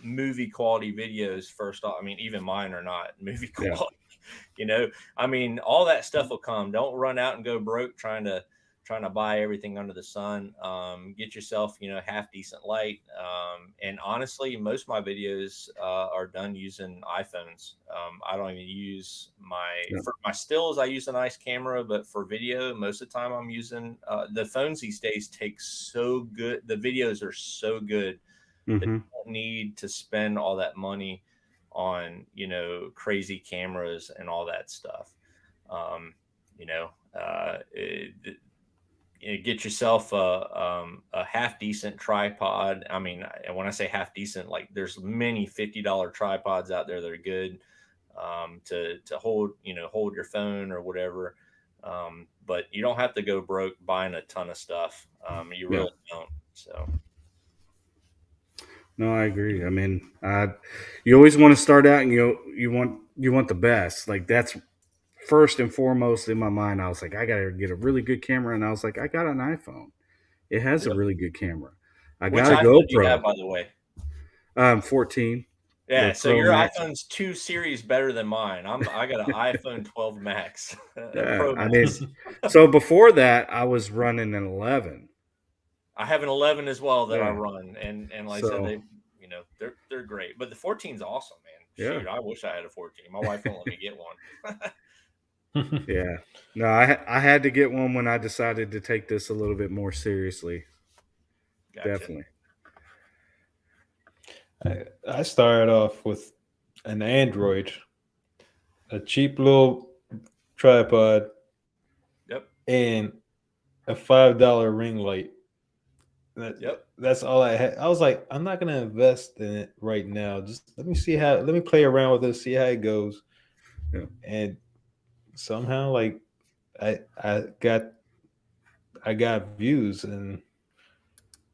movie quality videos. First off, I mean, even mine are not movie
yeah,
quality. you know I mean, all that stuff will come. Don't run out and go broke trying to buy everything under the sun. Get yourself, half decent light. And honestly, most of my videos are done using iPhones. I don't even use
yeah.
for my stills. I use a nice camera, but for video, most of the time I'm using the phones these days. Take so good. The videos are so good that
Mm-hmm.
you don't need to spend all that money on, crazy cameras and all that stuff. Um, you know, get yourself a half decent tripod. I mean, when I say half decent, like there's many $50 tripods out there that are good, to hold your phone or whatever. But you don't have to go broke buying a ton of stuff. You
Yeah.
really don't. So
No, I agree. I mean, you always want to start out, and you want the best. Like that's first and foremost in my mind. I was like, I gotta get a really good camera, and I was like, I got an iPhone. It has a
yep.
really good camera. I
Which
got a
iPhone do you
GoPro,
have, by the way?
14, the
Yeah, so
Pro
your
Max.
iPhone's 2 series better than mine. I got an iPhone 12 Max, a
Yeah,
Pro
I mean,
Max.
so before that, I was running an 11.
I have an 11 as well that I
Yeah,
run, and like I said,
so
they're great. But the 14's awesome, man.
yeah,
Shoot, I wish I had a 14. My wife won't let me get one.
yeah. No, I had to get one when I decided to take this a little bit more seriously.
Gotcha.
Definitely.
I started off with an Android, a cheap little tripod,
Yep.
and a $5 ring light.
Yep.
That's all I had. I was like, I'm not gonna invest in it right now. Just let me play around with it, see how it goes.
Yeah.
And somehow, like, I I got I got views, and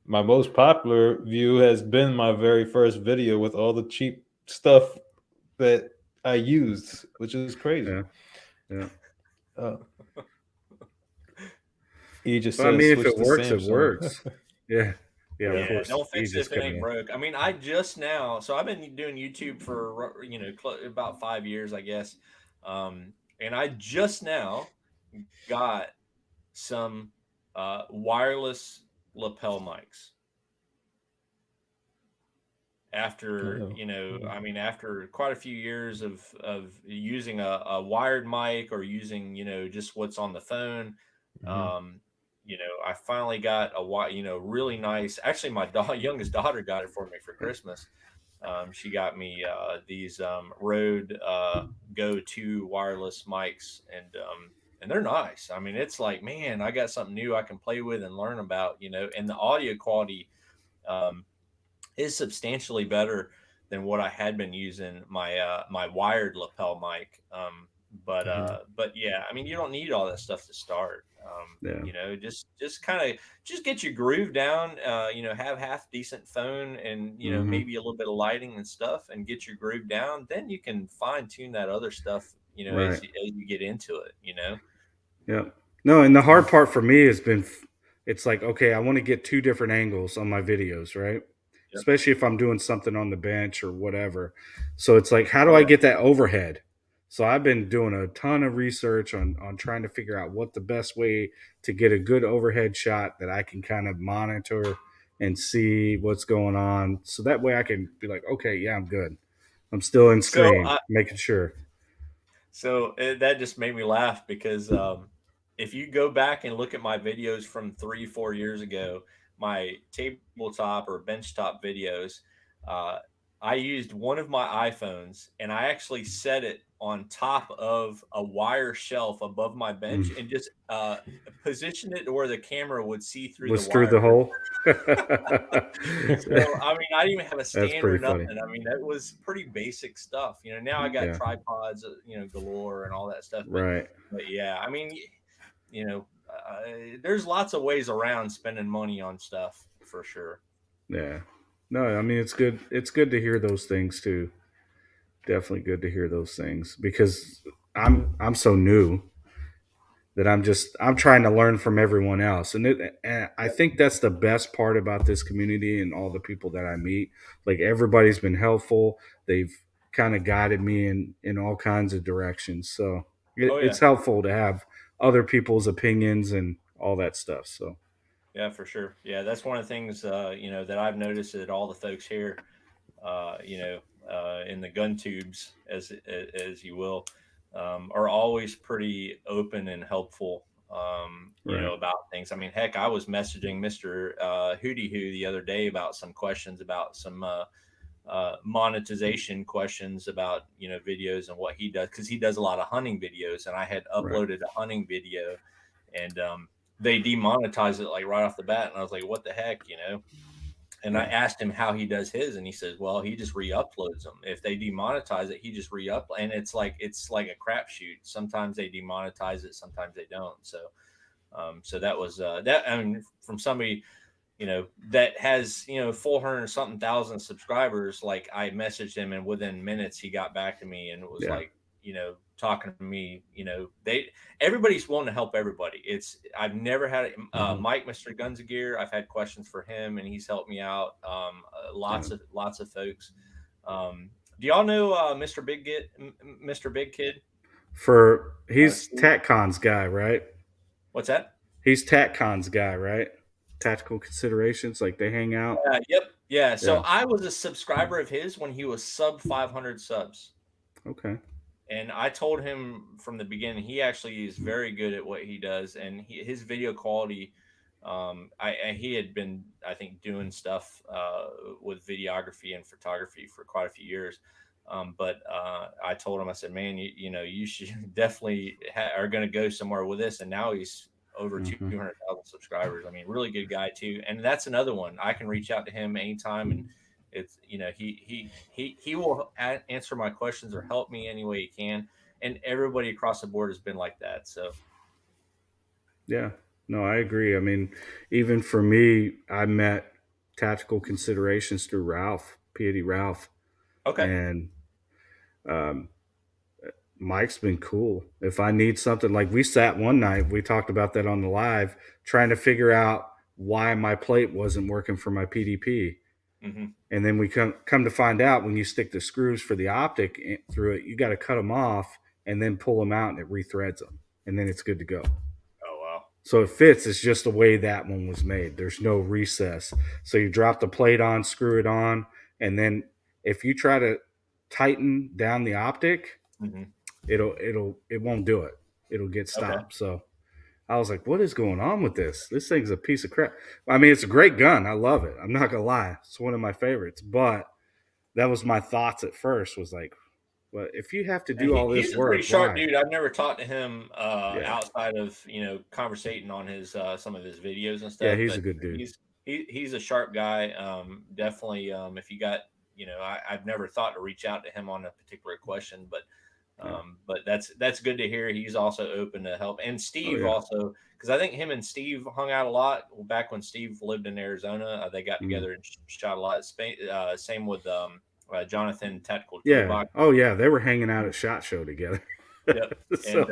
my most popular view has been my very first video with all the cheap stuff that I used, which is crazy.
Yeah. Yeah.
Uh, he just
Well, I
says
mean, if
switch
it
to
works, it
Samsung.
works. Yeah. Yeah, of
Yeah,
course.
don't fix it
Easy's
if it
coming
ain't
in.
broke. I mean, I just now, so I've been doing YouTube for about 5 years, I guess, and I just now got some wireless lapel mics after
Oh,
I mean, after quite a few years of using a wired mic or using just what's on the phone.
mhm,
um I finally got really nice. Actually, my youngest daughter got it for me for Christmas. She got me these Rode Go 2 wireless mics, and they're nice. I mean, it's like, man, I got something new I can play with and learn about, and the audio quality um, is substantially better than what I had been using my wired lapel mic.
mhm.
But yeah, I mean, you don't need all that stuff to start.
Yeah.
Just kind of just get your groove down. Have half decent phone and
Hmm.
maybe a little bit of lighting and stuff, and get your groove down. Then you can fine tune that other stuff.
Right.
As you get into it.
Yeah. No, and the
Yeah.
hard part for me has been it's like, okay, I want to get two different angles on my videos, right?
Yep.
Especially if I'm doing something on the bench or whatever. So it's like, how do
Oh
I
yeah.
get that overhead? So I've been doing a ton of research on trying to figure out what the best way to get a good overhead shot that I can kind of monitor and see what's going on. So that way I can be like, okay, yeah, I'm good. I'm still in
So
screen, making sure.
That just made me laugh because if you go back and look at my videos from 3, 4 years ago, my tabletop or benchtop videos, uh, I used one of my iPhones and I actually set it on top of a wire shelf above my bench
Mm.
and just positioned it to where the camera would see through the
Was through
wire.
the hole.
So, I mean, I didn't even have a
That's
stand or
pretty funny.
nothing. I mean, that was pretty basic stuff. Now I got
Yeah,
tripods, galore and all that stuff.
right.
But yeah, I mean, there's lots of ways around spending money on stuff for sure.
Yeah. No, I mean it's good. It's good to hear those things too. Definitely good to hear those things because I'm so new that I'm trying to learn from everyone else, and I think that's the best part about this community and all the people that I meet. Like everybody's been helpful. They've kind of guided me in all kinds of directions. So
Oh
it's
yeah,
helpful to have other people's opinions and all that stuff. So
yeah, for sure. Yeah, that's one of the things that I've noticed that all the folks here, in the gun tubes, as you will, are always pretty open and helpful.
right,
About things. I mean, heck, I was messaging Mister Hootie Hoo the other day about some questions about some monetization questions about videos and what he does, because he does a lot of hunting videos, and I had
right,
uploaded a hunting video, and they demonetized it like right off the bat, and I was like, what the heck. And I
yeah,
asked him how he does his, and he says, "Well, he just re-uploads them. If they demonetize it, he just re-up." And it's like a crapshoot. Sometimes they demonetize it, sometimes they don't. So that was that. I mean, from somebody that has 400 something thousand subscribers. Like, I messaged him, and within minutes he got back to me, and it was
yeah,
like talking to me. Everybody's willing to help everybody. I've never had
hmm,
Mike, Mr. Guns of Gear. I've had questions for him, and he's helped me out.
yeah.
Lots of folks. Do y'all know Mr. Big Kid?
For he's
Steve?
TatCon's guy, right?
What's that?
He's TatCon's guy, right? Tactical considerations, like they hang out.
Yep. Yeah. So
Yeah.
I was a subscriber of his when he was sub 500 subs.
Okay.
And I told him from the beginning, he actually is very good at what he does, and his video quality. He had been, I think, doing stuff with videography and photography for quite a few years. But I told him, I said, man, you should definitely are going to go somewhere with this. And now he's over
Hmm.
200,000 subscribers. I mean, really good guy too. And that's another one. I can reach out to him anytime, and it's he will answer my questions or help me any way he can. And everybody across the board has been like that. So
Yeah. No, I agree. I mean, even for me, I met tactical considerations through Ralph, Piety Ralph,
okay.
and um, Mike's been cool. If I need something, like we sat one night, we talked about that on the live, trying to figure out why my plate wasn't working for my PDP.
Mm-hmm.
And then we come to find out when you stick the screws for the optic through it, you got to cut them off and then pull them out and it rethreads them. And then it's good to go.
Oh, wow.
So it fits. It's just the way that one was made. There's no recess. So you drop the plate on, screw it on. And then if you try to tighten down the optic,
Mm-hmm.
it won't do it. It'll get stopped. So I was like, what is going on with this? This thing's a piece of crap. I mean, it's a great gun. I love it. I'm not going to lie. It's one of my favorites. But that was my thoughts at first, was like, well, if you have to do all this
he's a
work,
pretty sharp
why?
dude. I've never talked to him
Yeah.
outside of conversating on his some of his videos and stuff.
Yeah, he's a good dude.
He's a sharp guy. Definitely. If you got I've never thought to reach out to him on a particular question, but that's good to hear. He's also open to help. And Steve also, because I think him and Steve hung out a lot back when Steve lived in Arizona. They got together and shot a lot. Same with Jonathan Tactical Toolbox.
Oh yeah, they were hanging out at SHOT Show together.
Yep. So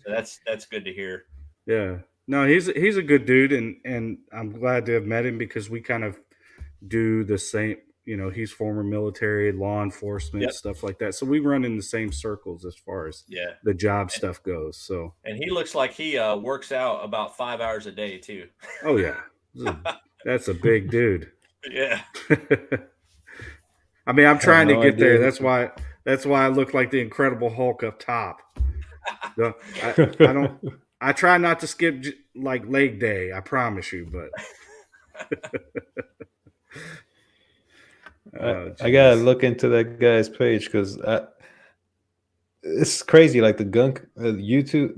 that's good to hear.
Yeah. No, he's a good dude, and I'm glad to have met him because we kind of do the same. He's former military, law enforcement, stuff like that. So we run in the same circles as far as the job stuff goes. So,
and he looks like he works out about 5 hours a day too.
Oh yeah, that's a big dude.
Yeah.
I mean, I'm trying to get there. That's why I look like the Incredible Hulk up top. I try not to skip like leg day. I promise you, but.
I gotta look into that guy's page because it's crazy. Like the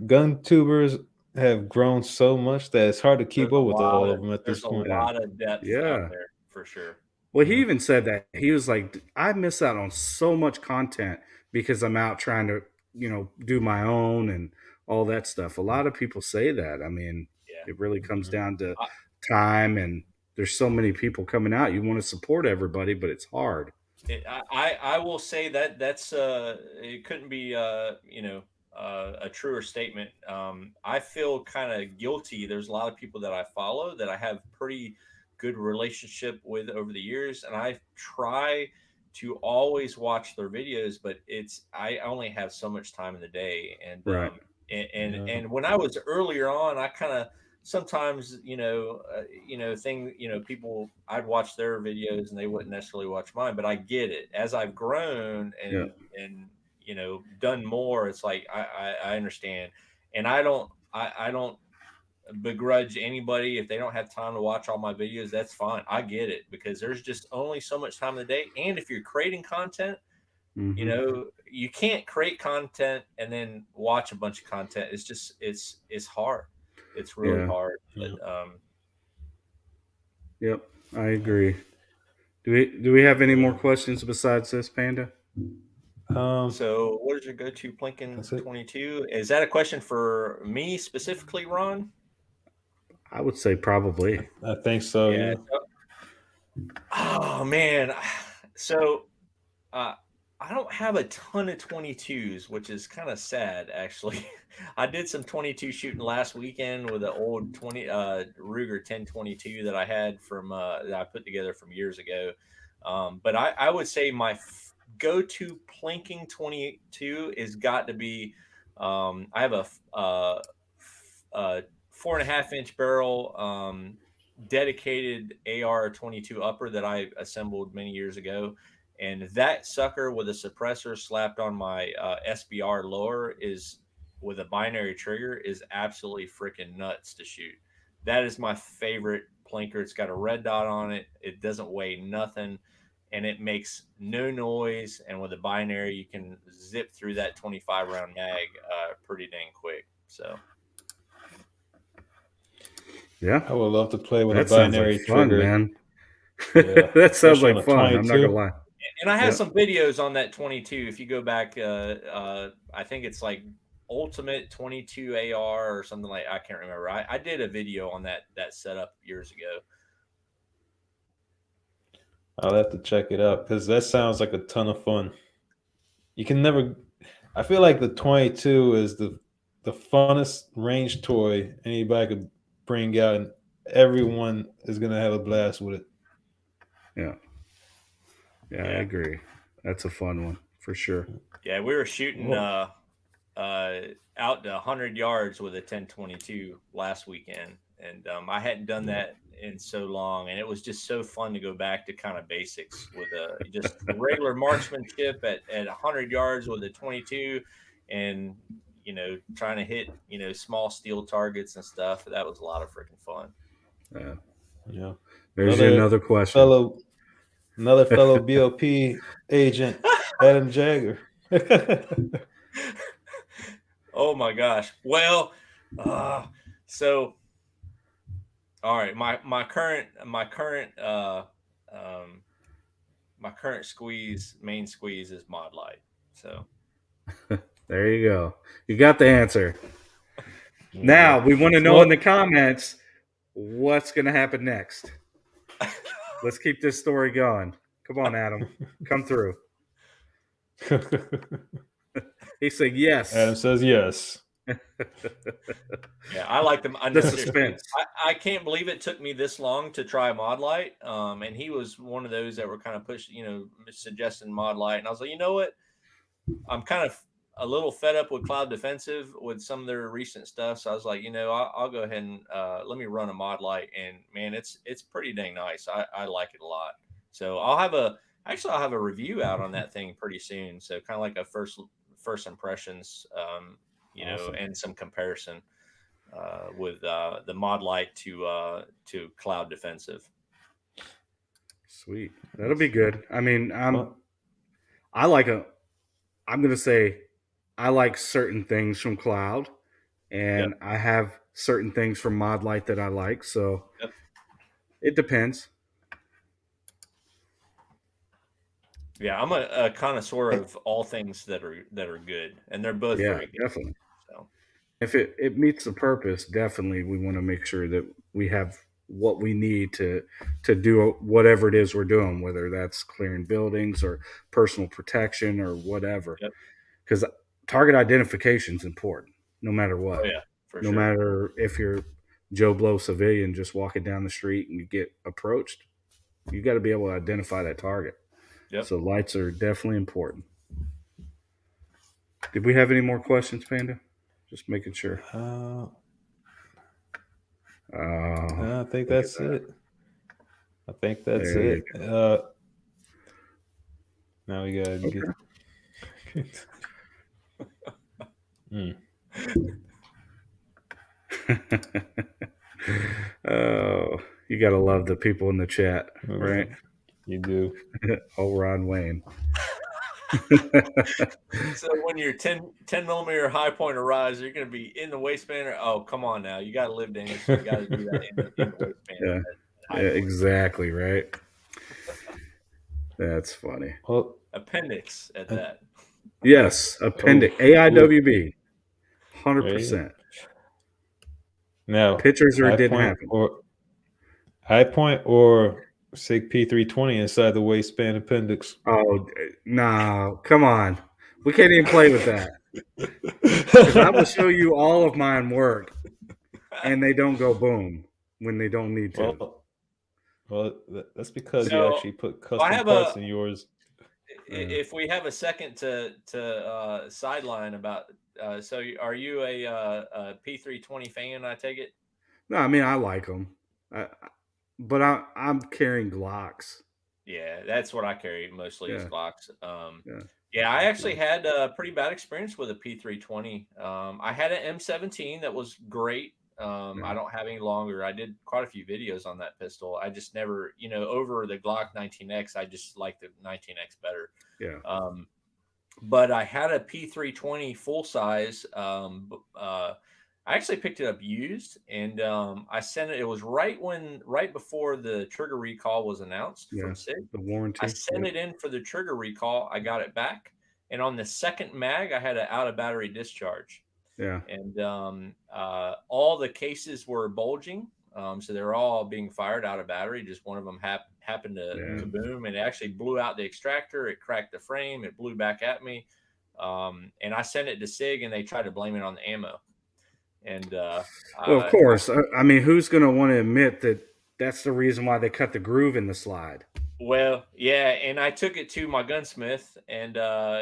gun tubers have grown so much that it's hard to keep up with all of them at this point.
There's a lot of depth out there for sure.
Well, he even said that. He was like, I miss out on so much content because I'm out trying to, do my own and all that stuff. A lot of people say that. I mean, it really comes down to time, and there's so many people coming out. You want to support everybody, but it's hard.
I will say that's it couldn't be a truer statement. I feel kind of guilty. There's a lot of people that I follow that I have pretty good relationship with over the years, and I try to always watch their videos, but I only have so much time in the day, and and when I was earlier on, I kind of sometimes people, I'd watch their videos and they wouldn't necessarily watch mine, but I get it as I've grown and done more. It's like I understand, and I don't begrudge anybody if they don't have time to watch all my videos. That's fine. I get it, because there's just only so much time in the day, and if you're creating content, you can't create content and then watch a bunch of content. It's just it's hard. It's really hard. But
yep, I agree. Do we have any more questions besides this, Panda?
So what is your go-to Plinking 22? Is that a question for me specifically, Ron?
I would say probably.
I think so. Yeah.
Oh man. So I don't have a ton of 22s, which is kind of sad, actually. I did some 22 shooting last weekend with an old Ruger 1022 that I had from that I put together from years ago. But I would say my go-to Plinking 22 is got to be I have a 4.5-inch barrel dedicated AR-22 upper that I assembled many years ago. And that sucker with a suppressor slapped on my SBR lower with a binary trigger is absolutely freaking nuts to shoot. That is my favorite plinker. It's got a red dot on it. It doesn't weigh nothing, and it makes no noise. And with a binary, you can zip through that 25 round mag pretty dang quick. So.
Yeah,
I would love to play with a binary
fun,
trigger,
man. Yeah. That sounds like fun. I'm not gonna lie.
And I have some videos on that 22. If you go back, I think it's like Ultimate 22 AR or something like. I can't remember. I did a video on that setup years ago.
I'll have to check it out because that sounds like a ton of fun. You can never. I feel like the 22 is the funnest range toy anybody could bring out everyone is gonna have a blast with it.
Yeah, I agree. That's a fun one for sure.
Yeah, we were shooting
Well,
out to 100 yards with a 1022 last weekend, and I hadn't done that in so long, and it was just so fun to go back to kind of basics with just regular marksmanship at 100 yards with a 22, and trying to hit small steel targets and stuff. That was a lot of freaking fun.
yeah.
There's another question.
Another fellow BOP agent, Adam Jagger.
Oh my gosh. Well, so all right, my current main squeeze is Mod Light. So
There you go. You got the answer.
Yeah.
Now we want to know
Well-
in the comments what's going to happen next. Let's keep this story going. Come on, Adam. Come through. He said yes.
Adam says yes.
yeah, I like them.
The suspense.
I can't believe it took me this long to try Mod Light. And he was one of those that were kind of suggesting Mod Light, and I was like, you know what? I'm kind of a little fed up with Cloud Defensive with some of their recent stuff. So I was like, I'll go ahead and let me run a Mod Light, and man, it's pretty dang nice. I like it a lot. So I'll have a review out on that thing pretty soon. So kind of like a first impressions,
Awesome.
and some comparison with the Mod Light to Cloud Defensive.
Sweet. That'll be good. I mean, I'm going to say I like certain things from Cloud, and I have certain things from Mod Light that I like. So it depends.
Yeah, I'm a connoisseur of all things that are good, and they're both very good.
Definitely.
So
if it meets the purpose, definitely we want to make sure that we have what we need to do whatever it is we're doing, whether that's clearing buildings or personal protection or whatever. Because target identification is important, no matter what.
Oh yeah, for
no
sure.
matter if you're Joe Blow civilian just walking down the street and you get approached, you got to be able to identify that target.
Yep.
So lights are definitely important. Did we have any more questions, Panda? Just making sure.
I think that's it. I think that's
There
it. Now we gotta get.
Oh, you gotta love the people in the chat, right?
You do.
Oh, Ron Wayne.
So when you're 10 millimeter high point rise, you're going to be in the waistband. Oh, come on now. You got to live, Dennis. You got to do that in the waistband.
Yeah, exactly, right? That's funny.
Well,
appendix at that.
Yes, appendix. AIWB. 100%.
Now,
pictures or it didn't happen.
Or high point or SIG P320 inside the waistband appendix.
Oh, no. Come on. We can't even play with that. Because I will show you all of mine work, and they don't go boom when they don't need to.
Well, that's because you actually put custom parts in yours.
If we have a second to sideline about, so are you a P320 fan? I take it.
No, I mean I like them, but I'm carrying Glocks.
Yeah, that's what I carry mostly is Glocks. Yeah, I actually had a pretty bad experience with a P320. I had an M17 that was great. I don't have any longer. I did quite a few videos on that pistol. I just never, over the Glock 19X, I just like the 19X better.
Yeah.
But I had a P320 full size. I actually picked it up used, and I sent it. It was right before the trigger recall was announced from SIG.
The warranty.
I sent it in for the trigger recall. I got it back, and on the second mag, I had an out of battery discharge.
Yeah.
And all the cases were bulging. So they're all being fired out of battery. Just one of them happened to boom, and it actually blew out the extractor. It cracked the frame. It blew back at me. And I sent it to SIG, and they tried to blame it on the ammo. And
Well, of course. I mean, who's going to want to admit that that's the reason why they cut the groove in the slide?
well, yeah, and I took it to my gunsmith, and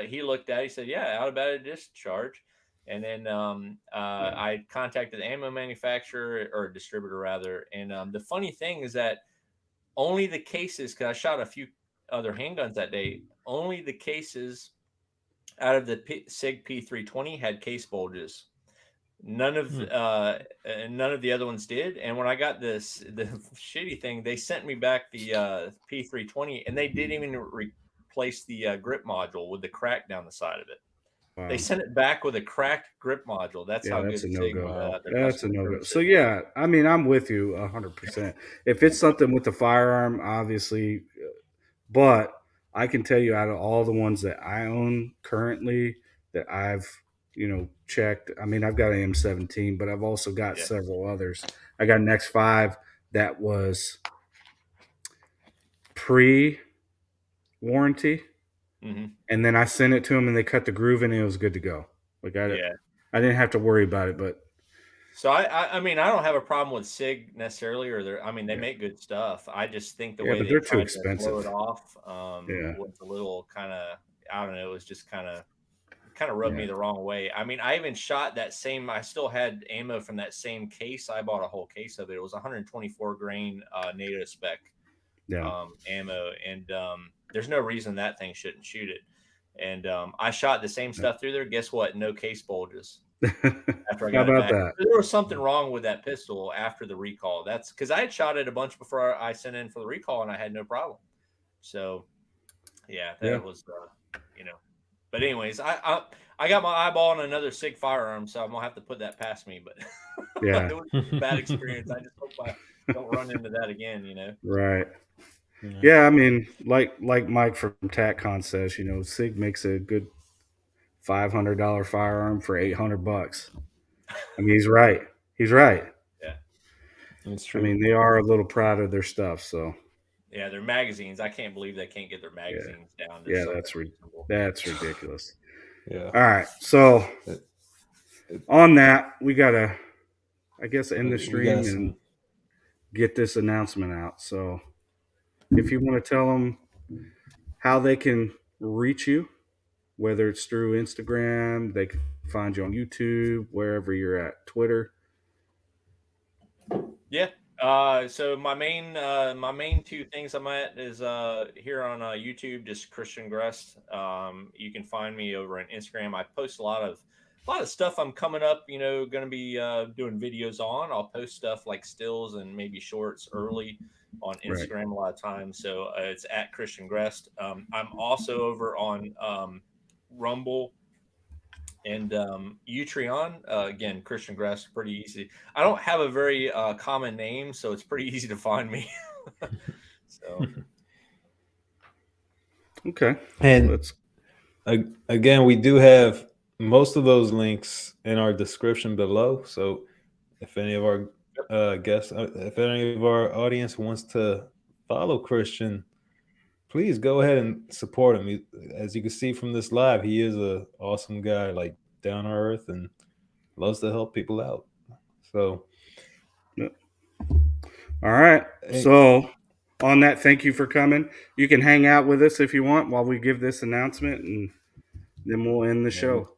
he looked at it. He said, "Yeah, out of battery discharge." And then I contacted the ammo manufacturer or distributor rather. And the funny thing is that only the cases, because I shot a few other handguns that day, only the cases out of the Sig P320 had case bulges. None of the other ones did. And when I got the shitty thing, they sent me back the P320, and they didn't even replace the grip module with the crack down the side of it.
Wow.
They sent it back with a cracked grip module. That's how
that's
good
a no-go.
their
That's a
customer
no-go.
service
So
is.
yeah, I mean, I'm with you 100%. If it's something with the firearm, obviously, but I can tell you out of all the ones that I own currently that I've, checked. I mean, I've got an M17, but I've also got several others. I got an X5 that was pre-warranty, and then I sent it to them, and they cut the groove, and it was good to go. Like I didn't have to worry about it, but.
So I mean, I don't have a problem with Sig necessarily, or they make good stuff. I just think the way
but
they
they're too
tried to blow
expensive.
it off was a little kind of, I don't know, it was just kind of rubbed me the wrong way. I mean, I even shot that same, I still had ammo from that same case. I bought a whole case of it. It was 124 grain NATO spec ammo, and there's no reason that thing shouldn't shoot it. And I shot the same stuff through there. Guess what? No case bulges. After I got it back, there was something wrong with that pistol after the recall. That's because I had shot it a bunch before I sent in for the recall, and I had no problem. So, yeah, that was, But anyways, I got my eyeball on another Sig firearm, so I'm gonna have to put that past me. But it was a bad experience. I just hope I don't run into that again.
Right. Yeah, I mean, like Mike from TacCon says, Sig makes a good $500 firearm for $800. I mean, he's right. He's right.
Yeah,
it's true.
I mean, they are a little proud of their stuff, so.
Yeah, their magazines. I can't believe they can't get their magazines down.
Yeah, that's ridiculous.
Yeah.
All right, so on that, we gotta, I guess, end the stream and get this announcement out. So, if you want to tell them how they can reach you, whether it's through Instagram, they can find you on YouTube, wherever you're at, Twitter.
Yeah. So my main two things I'm at is here on YouTube, just Christian Grest. You can find me over on Instagram. I post a lot of stuff I'm coming up, going to be doing videos on. I'll post stuff like stills and maybe shorts early on Instagram a lot of times. So it's at Christian Grest. I'm also over on Rumble and Utreon. Again, Christian Grest, pretty easy. I don't have a very common name, so it's pretty easy to find me. So
okay. And again, we do have most of those links in our description below. So if any of our guests, if any of our audience wants to follow Christian, please go ahead and support him. As you can see from this live, he is an awesome guy, like down to earth, and loves to help people out. So,
all right. Hey. So, on that, thank you for coming. You can hang out with us if you want while we give this announcement, and then we'll end the show.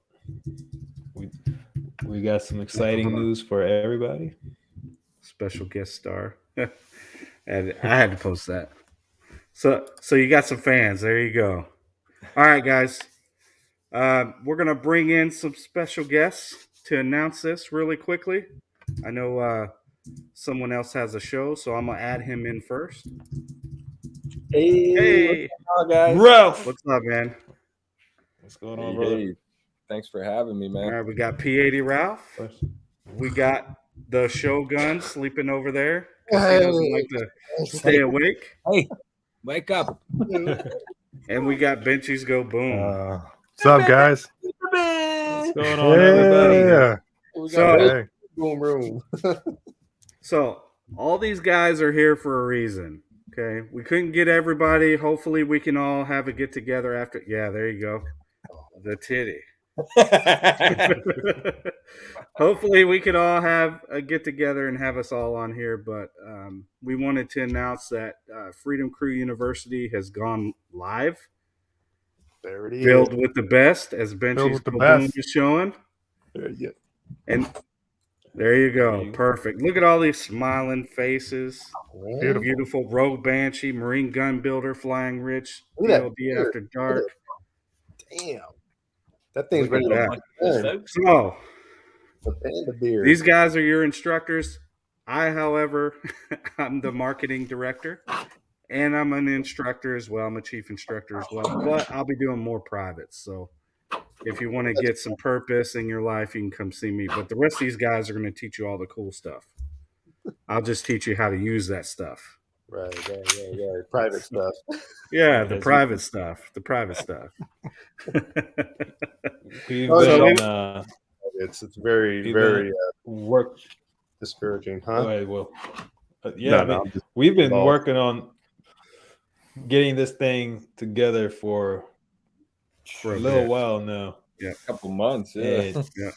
We got some exciting news for everybody.
Special guest star. And I had to post that. So you got some fans. There you go. All right, guys. We're going to bring in some special guests to announce this really quickly. I know someone else has a show, so I'm going to add him in first.
Hey. What's up, guys?
Ralph. What's up, man?
What's going on, brother?
Hey. Thanks for having me, man.
All right, we got P80 Ralph. We got the Shogun sleeping over there. He doesn't like to stay awake.
Hey, wake up.
And we got Benchies Go Boom.
What's up, guys?
What's going on, everybody?
So, boom room.
So all these guys are here for a reason. Okay, we couldn't get everybody. Hopefully, we can all have a get together after. Yeah, there you go. The titty. Hopefully we could all have a get together and have us all on here, but we wanted to announce that Freedom Crew University has gone live.
There it is.
Build with the best, as Benchy's
with the
balloon
best.
is showing.
There you go.
And there you go.
There you go.
Perfect. Look at all these smiling faces.
Beautiful.
Beautiful Rogue Banshee, Marine Gun Builder, Flying Rich,
Look at that
DLD
beard.
After Dark.
Damn. That thing's
Look at
ready to
that.
Yes,
burn.
folks.
So
The Panda beard.
these guys are your instructors. I, however, I'm the marketing director, and I'm an instructor as well. I'm a chief instructor as well, but I'll be doing more privates. So if you want to get some purpose in your life, you can come see me. But the rest of these guys are going to teach you all the cool stuff. I'll just teach you how to use that stuff.
Right. Private stuff.
Yeah, the private stuff. The private stuff.
We've
So
been
It's very,
we've
very
been work.
discouraging,
Go
huh?
ahead, Will.
No,
I mean,
I'm just
we've been
involved.
working on getting this thing together for a little while now.
A couple months. Yeah.
And
Yeah.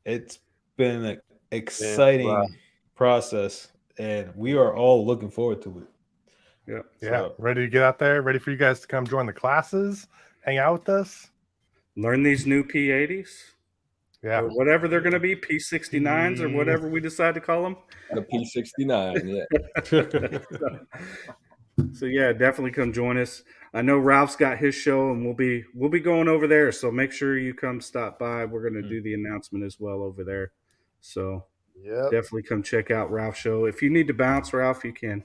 it's been an exciting process, and we are all looking forward to it.
Yeah.
Yeah.
So-
Ready to get out there? Ready for you guys to come join the classes? Hang out with us?
Learn these new P80s.
Yeah.
Or whatever they're going to be, P69s or whatever we decide to call them.
The P69. Yeah.
So yeah, definitely come join us. I know Ralph's got his show, and we'll be going over there. So make sure you come stop by. We're going to do the announcement as well over there. So
Yep.
definitely come check out Ralph's show. If you need to bounce, Ralph, you can.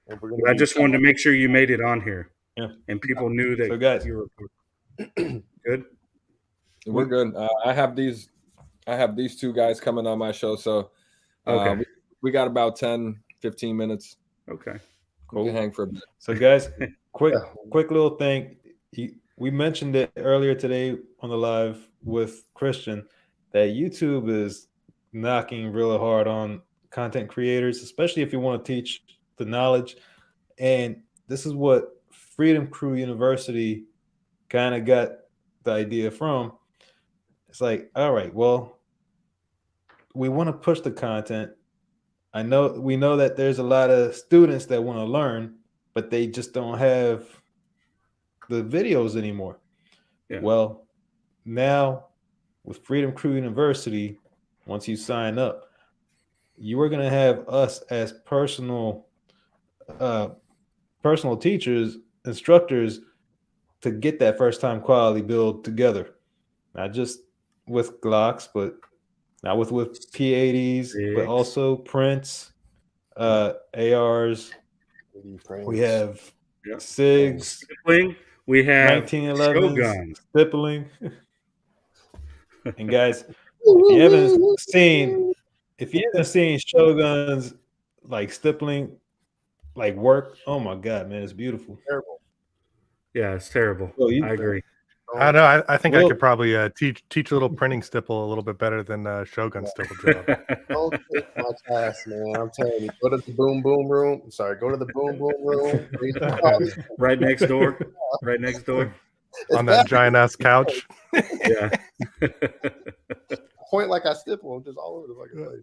And we're
But
gonna
I just wanted to make sure you made it on here.
Yeah.
And people knew that
So, guys,
you were good.
We're good. I have these two guys coming on my show. So
Okay.
we got about 10, 15 minutes.
Okay.
We can hang for a bit.
So, guys, quick little thing. We mentioned it earlier today on the live with Christian that YouTube is knocking really hard on content creators, especially if you want to teach the knowledge. And this is what Freedom Crew University kind of got the idea from. It's like, all right, well, we want to push the content. We know that there's a lot of students that want to learn, but they just don't have the videos anymore.
Yeah.
Well, now with Freedom Crew University, once you sign up, you are going to have us as personal teachers, instructors, to get that first time quality build together. Not just with Glocks, but not with P80s, but also prints, ARs. We have SIGs,
Stippling. We have
1911s,
Shoguns.
stippling. And guys, if you haven't seen Shoguns like stippling like work, oh my god, man, it's beautiful.
Terrible.
Yeah, it's terrible.
Well,
I agree.
I know. I think I
Well-
could probably teach a little printing stipple a little bit better than Shogun stipple job.
Don't take my class, man. I'm telling you, go to the boom boom room. I'm sorry, go to the boom boom room.
Right next door. Right next door.
On that giant ass couch.
Yeah.
Point like I stipple, just all over the fucking place.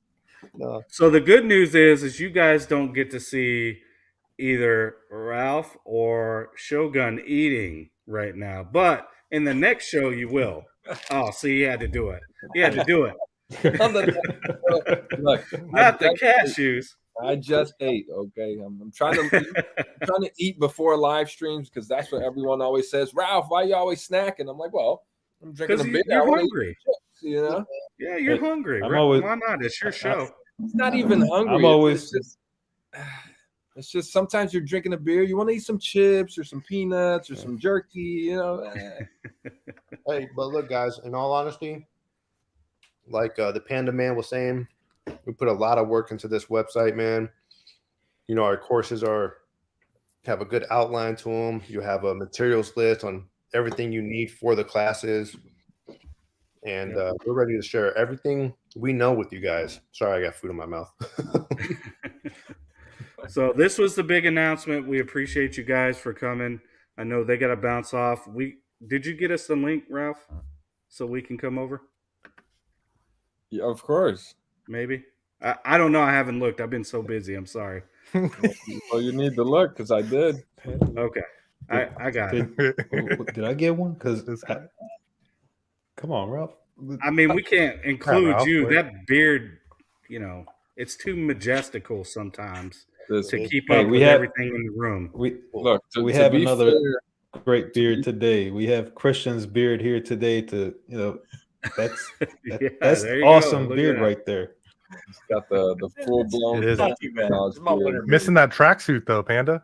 No,
So the good news is you guys don't get to see either Ralph or Shogun eating right now, but in the next show you will. Oh, see, you had to do it. You had to do it.
Look,
Not the cashews.
I just ate. Okay, I'm trying to eat before live streams because that's what everyone always says. Ralph, why you always snacking? I'm like, well, I'm drinking a
Because
beer. I
you're
wanna eat
hungry.
chips, you know,
Yeah, you're hungry.
I'm
Right?
always-
Why not? It's your show.
it's not even hungry.
I'm always-
It's just sometimes you're drinking a beer, you want to eat some chips or some peanuts or some jerky, you know.
hey, but look, guys. In all honesty, like the Panda Man was saying, we put a lot of work into this website, man. You know, our courses have a good outline to them. You have a materials list on everything you need for the classes, and we're ready to share everything we know with you guys. Sorry, I got food in my mouth.
So this was the big announcement. We appreciate you guys for coming. I know they got to bounce off. Did you get us the link, Ralph? so we can come over?
Yeah, of course.
Maybe. I don't know. I haven't looked. I've been so busy. I'm sorry.
Well, you need to look because I did.
Okay. I got it.
Did I get one? Because come on, Ralph.
I mean, we can't include
Ralph,
you.
wait.
That beard, it's too majestical sometimes
This,
to keep
Hey,
up
we
with
have-
everything in the room.
look, to
we have
be
another
fair,
great beard today. We have Christian's beard here today. That's
Yeah,
that's
there you
awesome
go. Look
beard
at that.
right there.
it's got the full blown.
It is.
Not too bad. It's my winter
Missing that tracksuit though, Panda.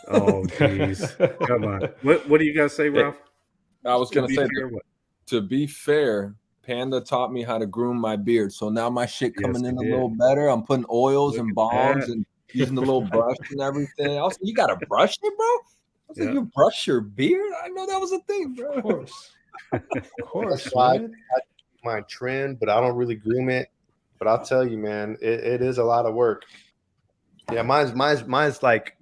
Oh, jeez. Come on. What do you guys say, Ralph?
I was gonna
To be
say,
fair, what?
to be fair, Panda taught me how to groom my beard, so now my shit
Yes,
coming
he
in a
did.
little better. I'm putting oils
Look
and
at
balms
that.
and using the little brush and everything. I was like, you got to brush it, bro? I was like,
Yeah.
you brush your beard? I know that was a thing, bro.
Of course,
That's why
man.
my trend, but I don't really groom it. But I'll tell you, man, it is a lot of work. Yeah, mine's like,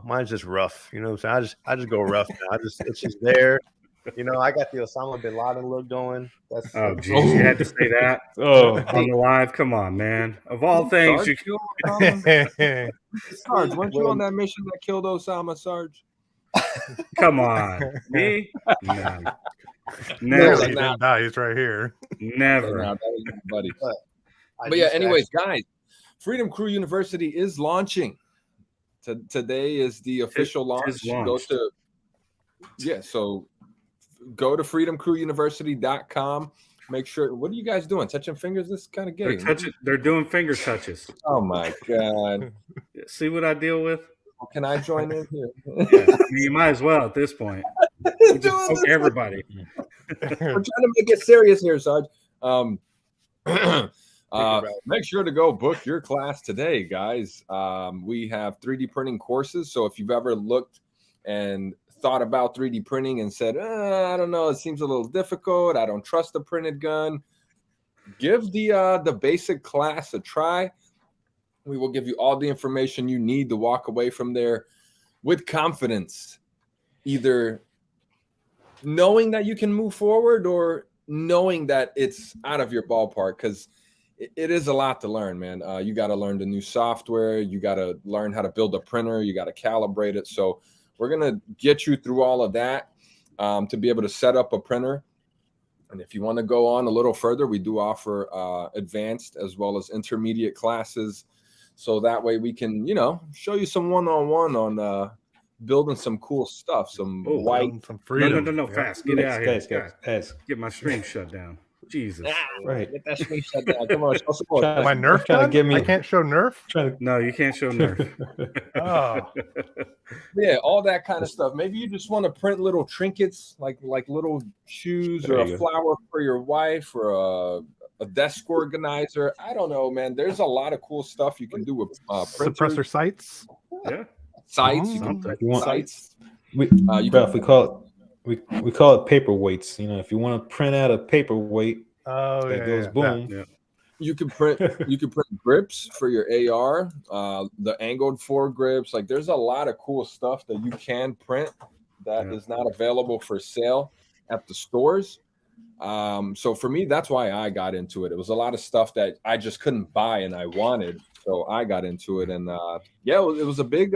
mine's just rough. You know what I'm saying? I just go rough now. It's just there. I got the Osama bin Laden look going. That's
Oh, geez. You had to say that
Oh,
on the live. Come on, man. Of all things, you
Sarge, Sarge, weren't you on that mission that killed Osama, Sarge?
come on. Me? No.
No,
Never.
like,
He didn't die. He's right here.
Never.
Nah, that was my buddy.
I
But yeah,
just
anyways, guys, Freedom Crew University is launching. Today is the official launch.
launched.
So go to freedomcrewuniversity.com. Make sure. What are you guys doing? Touching fingers? This is kind of gay.
They're doing finger touches.
Oh my god!
See what I deal with?
Can I join in here?
Yeah, I mean, you might as well at this point. You just poke everybody.
We're trying to make it serious here, Sarge. Make sure to go book your class today, guys. We have 3D printing courses. So if you've ever looked and thought about 3D printing and said, I don't know, it seems a little difficult. I don't trust the printed gun. Give the basic class a try. We will give you all the information you need to walk away from there with confidence, either knowing that you can move forward or knowing that it's out of your ballpark, because it is a lot to learn, man. You got to learn the new software. You got to learn how to build a printer. You got to calibrate it. So we're going to get you through all of that to be able to set up a printer. And if you want to go on a little further, we do offer advanced as well as intermediate classes. So that way we can, show you some one-on-one on building some cool stuff, some white.
Some freedom.
No, fast. Get out of here.
guys.
Get my stream shut down. Jesus.
Right.
Get that screen shut down. Come on, show support.
My Nerf
Trying to
gun?
get me-
I can't show Nerf.
No, you can't show Nerf.
Oh,
Yeah, all that kind of stuff. Maybe you just want to print little trinkets, like little shoes
There
or
you
a
go.
flower for your wife or a desk organizer. I don't know, man. There's a lot of cool stuff you can do with printers,
suppressor sights.
Yeah.
sites. You can
Something.
print
You want-
sites.
We,
You
Ralph, we call it paperweights. If you want to print out a paperweight
Oh,
that
yeah,
goes
yeah.
boom,
Yeah.
You can print grips for your AR, the angled foregrips. Like there's a lot of cool stuff that you can print that is not available for sale at the stores. So for me, that's why I got into it. It was a lot of stuff that I just couldn't buy and I wanted. So I got into it. And it was a big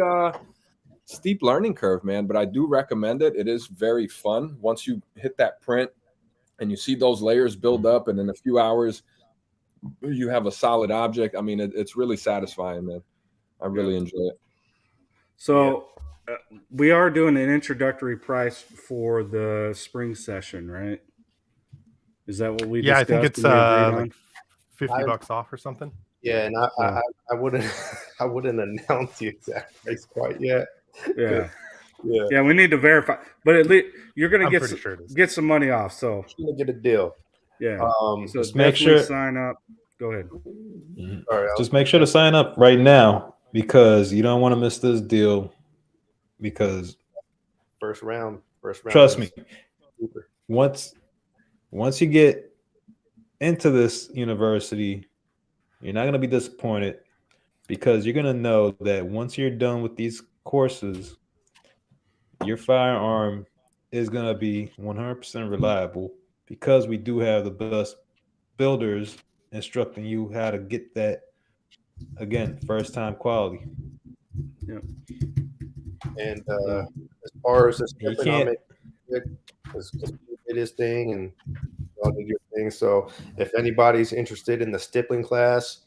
steep learning curve, man. But I do recommend it. It is very fun. Once you hit that print and you see those layers build up, and in a few hours you have a solid object. I mean, it's really satisfying, man. I really enjoy it.
So we are doing an introductory price for the spring session, right? Is that what we
Yeah, I
discussed?
think it's
and we agreed on?
like $50 off or something.
Yeah, and I wouldn't I wouldn't announce the exact price quite yet.
Yeah.
Yeah,
Yeah, we need to verify. But at least you're going
I'm
to
pretty sure it is.
get some money off. So,
I'm gonna get a deal.
yeah. So
just make
definitely
sure-
sign up. Go ahead.
All right,
just make sure to sign up right now because you don't want to miss this deal. Because
first round.
trust
is
me,
super.
once you get into this university, you're not going to be disappointed because you're going to know that once you're done with these courses, your firearm is going to be 100% reliable because we do have the best builders instructing you how to get that, again, first time quality.
Yep.
And as far as the
You
stippling, I'll
can't.
make it because he did his thing and y'all did your thing. So if anybody's interested in the stippling class,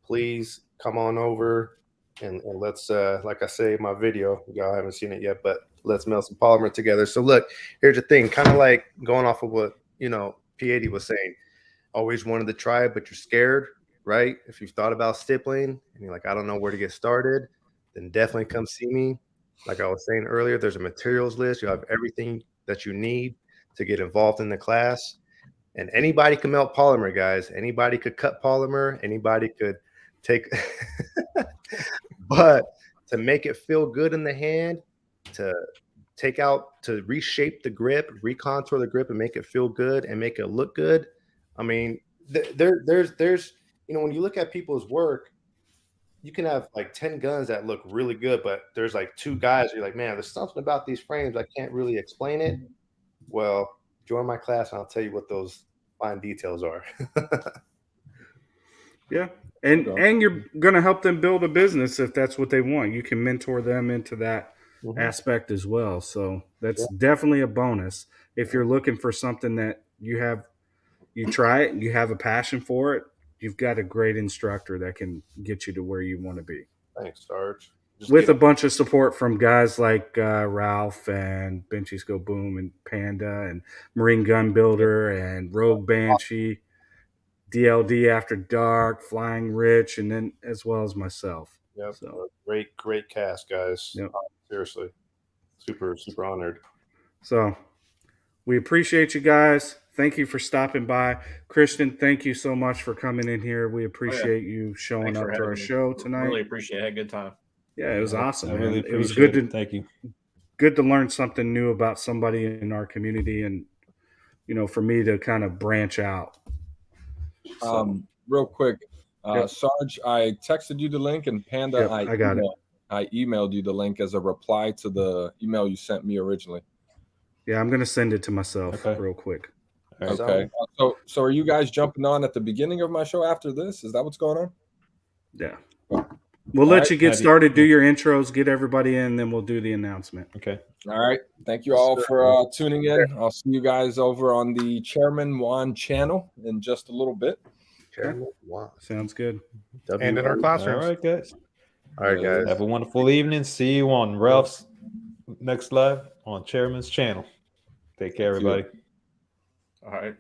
please come on over and let's like I say in my video, y'all haven't seen it yet, but let's melt some polymer together. So look, here's the thing, kind of like going off of what P80 was saying. Always wanted to try it, but you're scared, right? If you've thought about stippling and you're like, I don't know where to get started, then definitely come see me. Like I was saying earlier, there's a materials list. You have everything that you need to get involved in the class. And anybody can melt polymer, guys. Anybody could cut polymer. Anybody could take, but to make it feel good in the hand, to reshape the grip, recontour the grip and make it feel good and make it look good. I mean, there's when you look at people's work, you can have like 10 guns that look really good, but there's like 2 guys you're like, man, there's something about these frames I can't really explain it. Well, join my class and I'll tell you what those fine details are.
Yeah. And you're gonna help them build a business if that's what they want. You can mentor them into that aspect as well. So that's definitely a bonus. If you're looking for something that you try it, you have a passion for it, you've got a great instructor that can get you to where you want to be.
Thanks, Sarge.
With a bunch of support from guys like Ralph and Benchy's Go Boom and Panda and Marine Gun Builder and Rogue Banshee, DLD After Dark, Flying Rich, and then as well as myself.
Yep.
So
Great cast, guys.
Yep.
Seriously. Super honored.
So we appreciate you guys. Thank you for stopping by. Christian, thank you so much for coming in here. We appreciate you showing
Thanks
up
for
to our
having me.
show tonight.
Really appreciate it. Had a good time.
Yeah, it was awesome.
I really
man. It was
appreciate
good
it. Thank you.
Good to learn something new about somebody in our community, and for me to kind of branch out. So,
Real quick, Sarge, I texted you the link, and Panda,
I got it.
I emailed you the link as a reply to the email you sent me originally.
Yeah, I'm gonna send it to myself real quick.
Right.
Okay. So are you guys jumping on at the beginning of my show after this? Is that what's going on?
Yeah. We'll let you get started, do your intros, get everybody in, then we'll do the announcement.
Okay.
All right. Thank you all for tuning in. I'll see you guys over on the Chairman Juan channel in just a little bit.
Chairman Juan.
Sounds good.
And in our classrooms.
All right, guys.
All right, guys.
Have a wonderful evening. See you on Ralph's next live on Chairman's channel. Take care, everybody.
All right.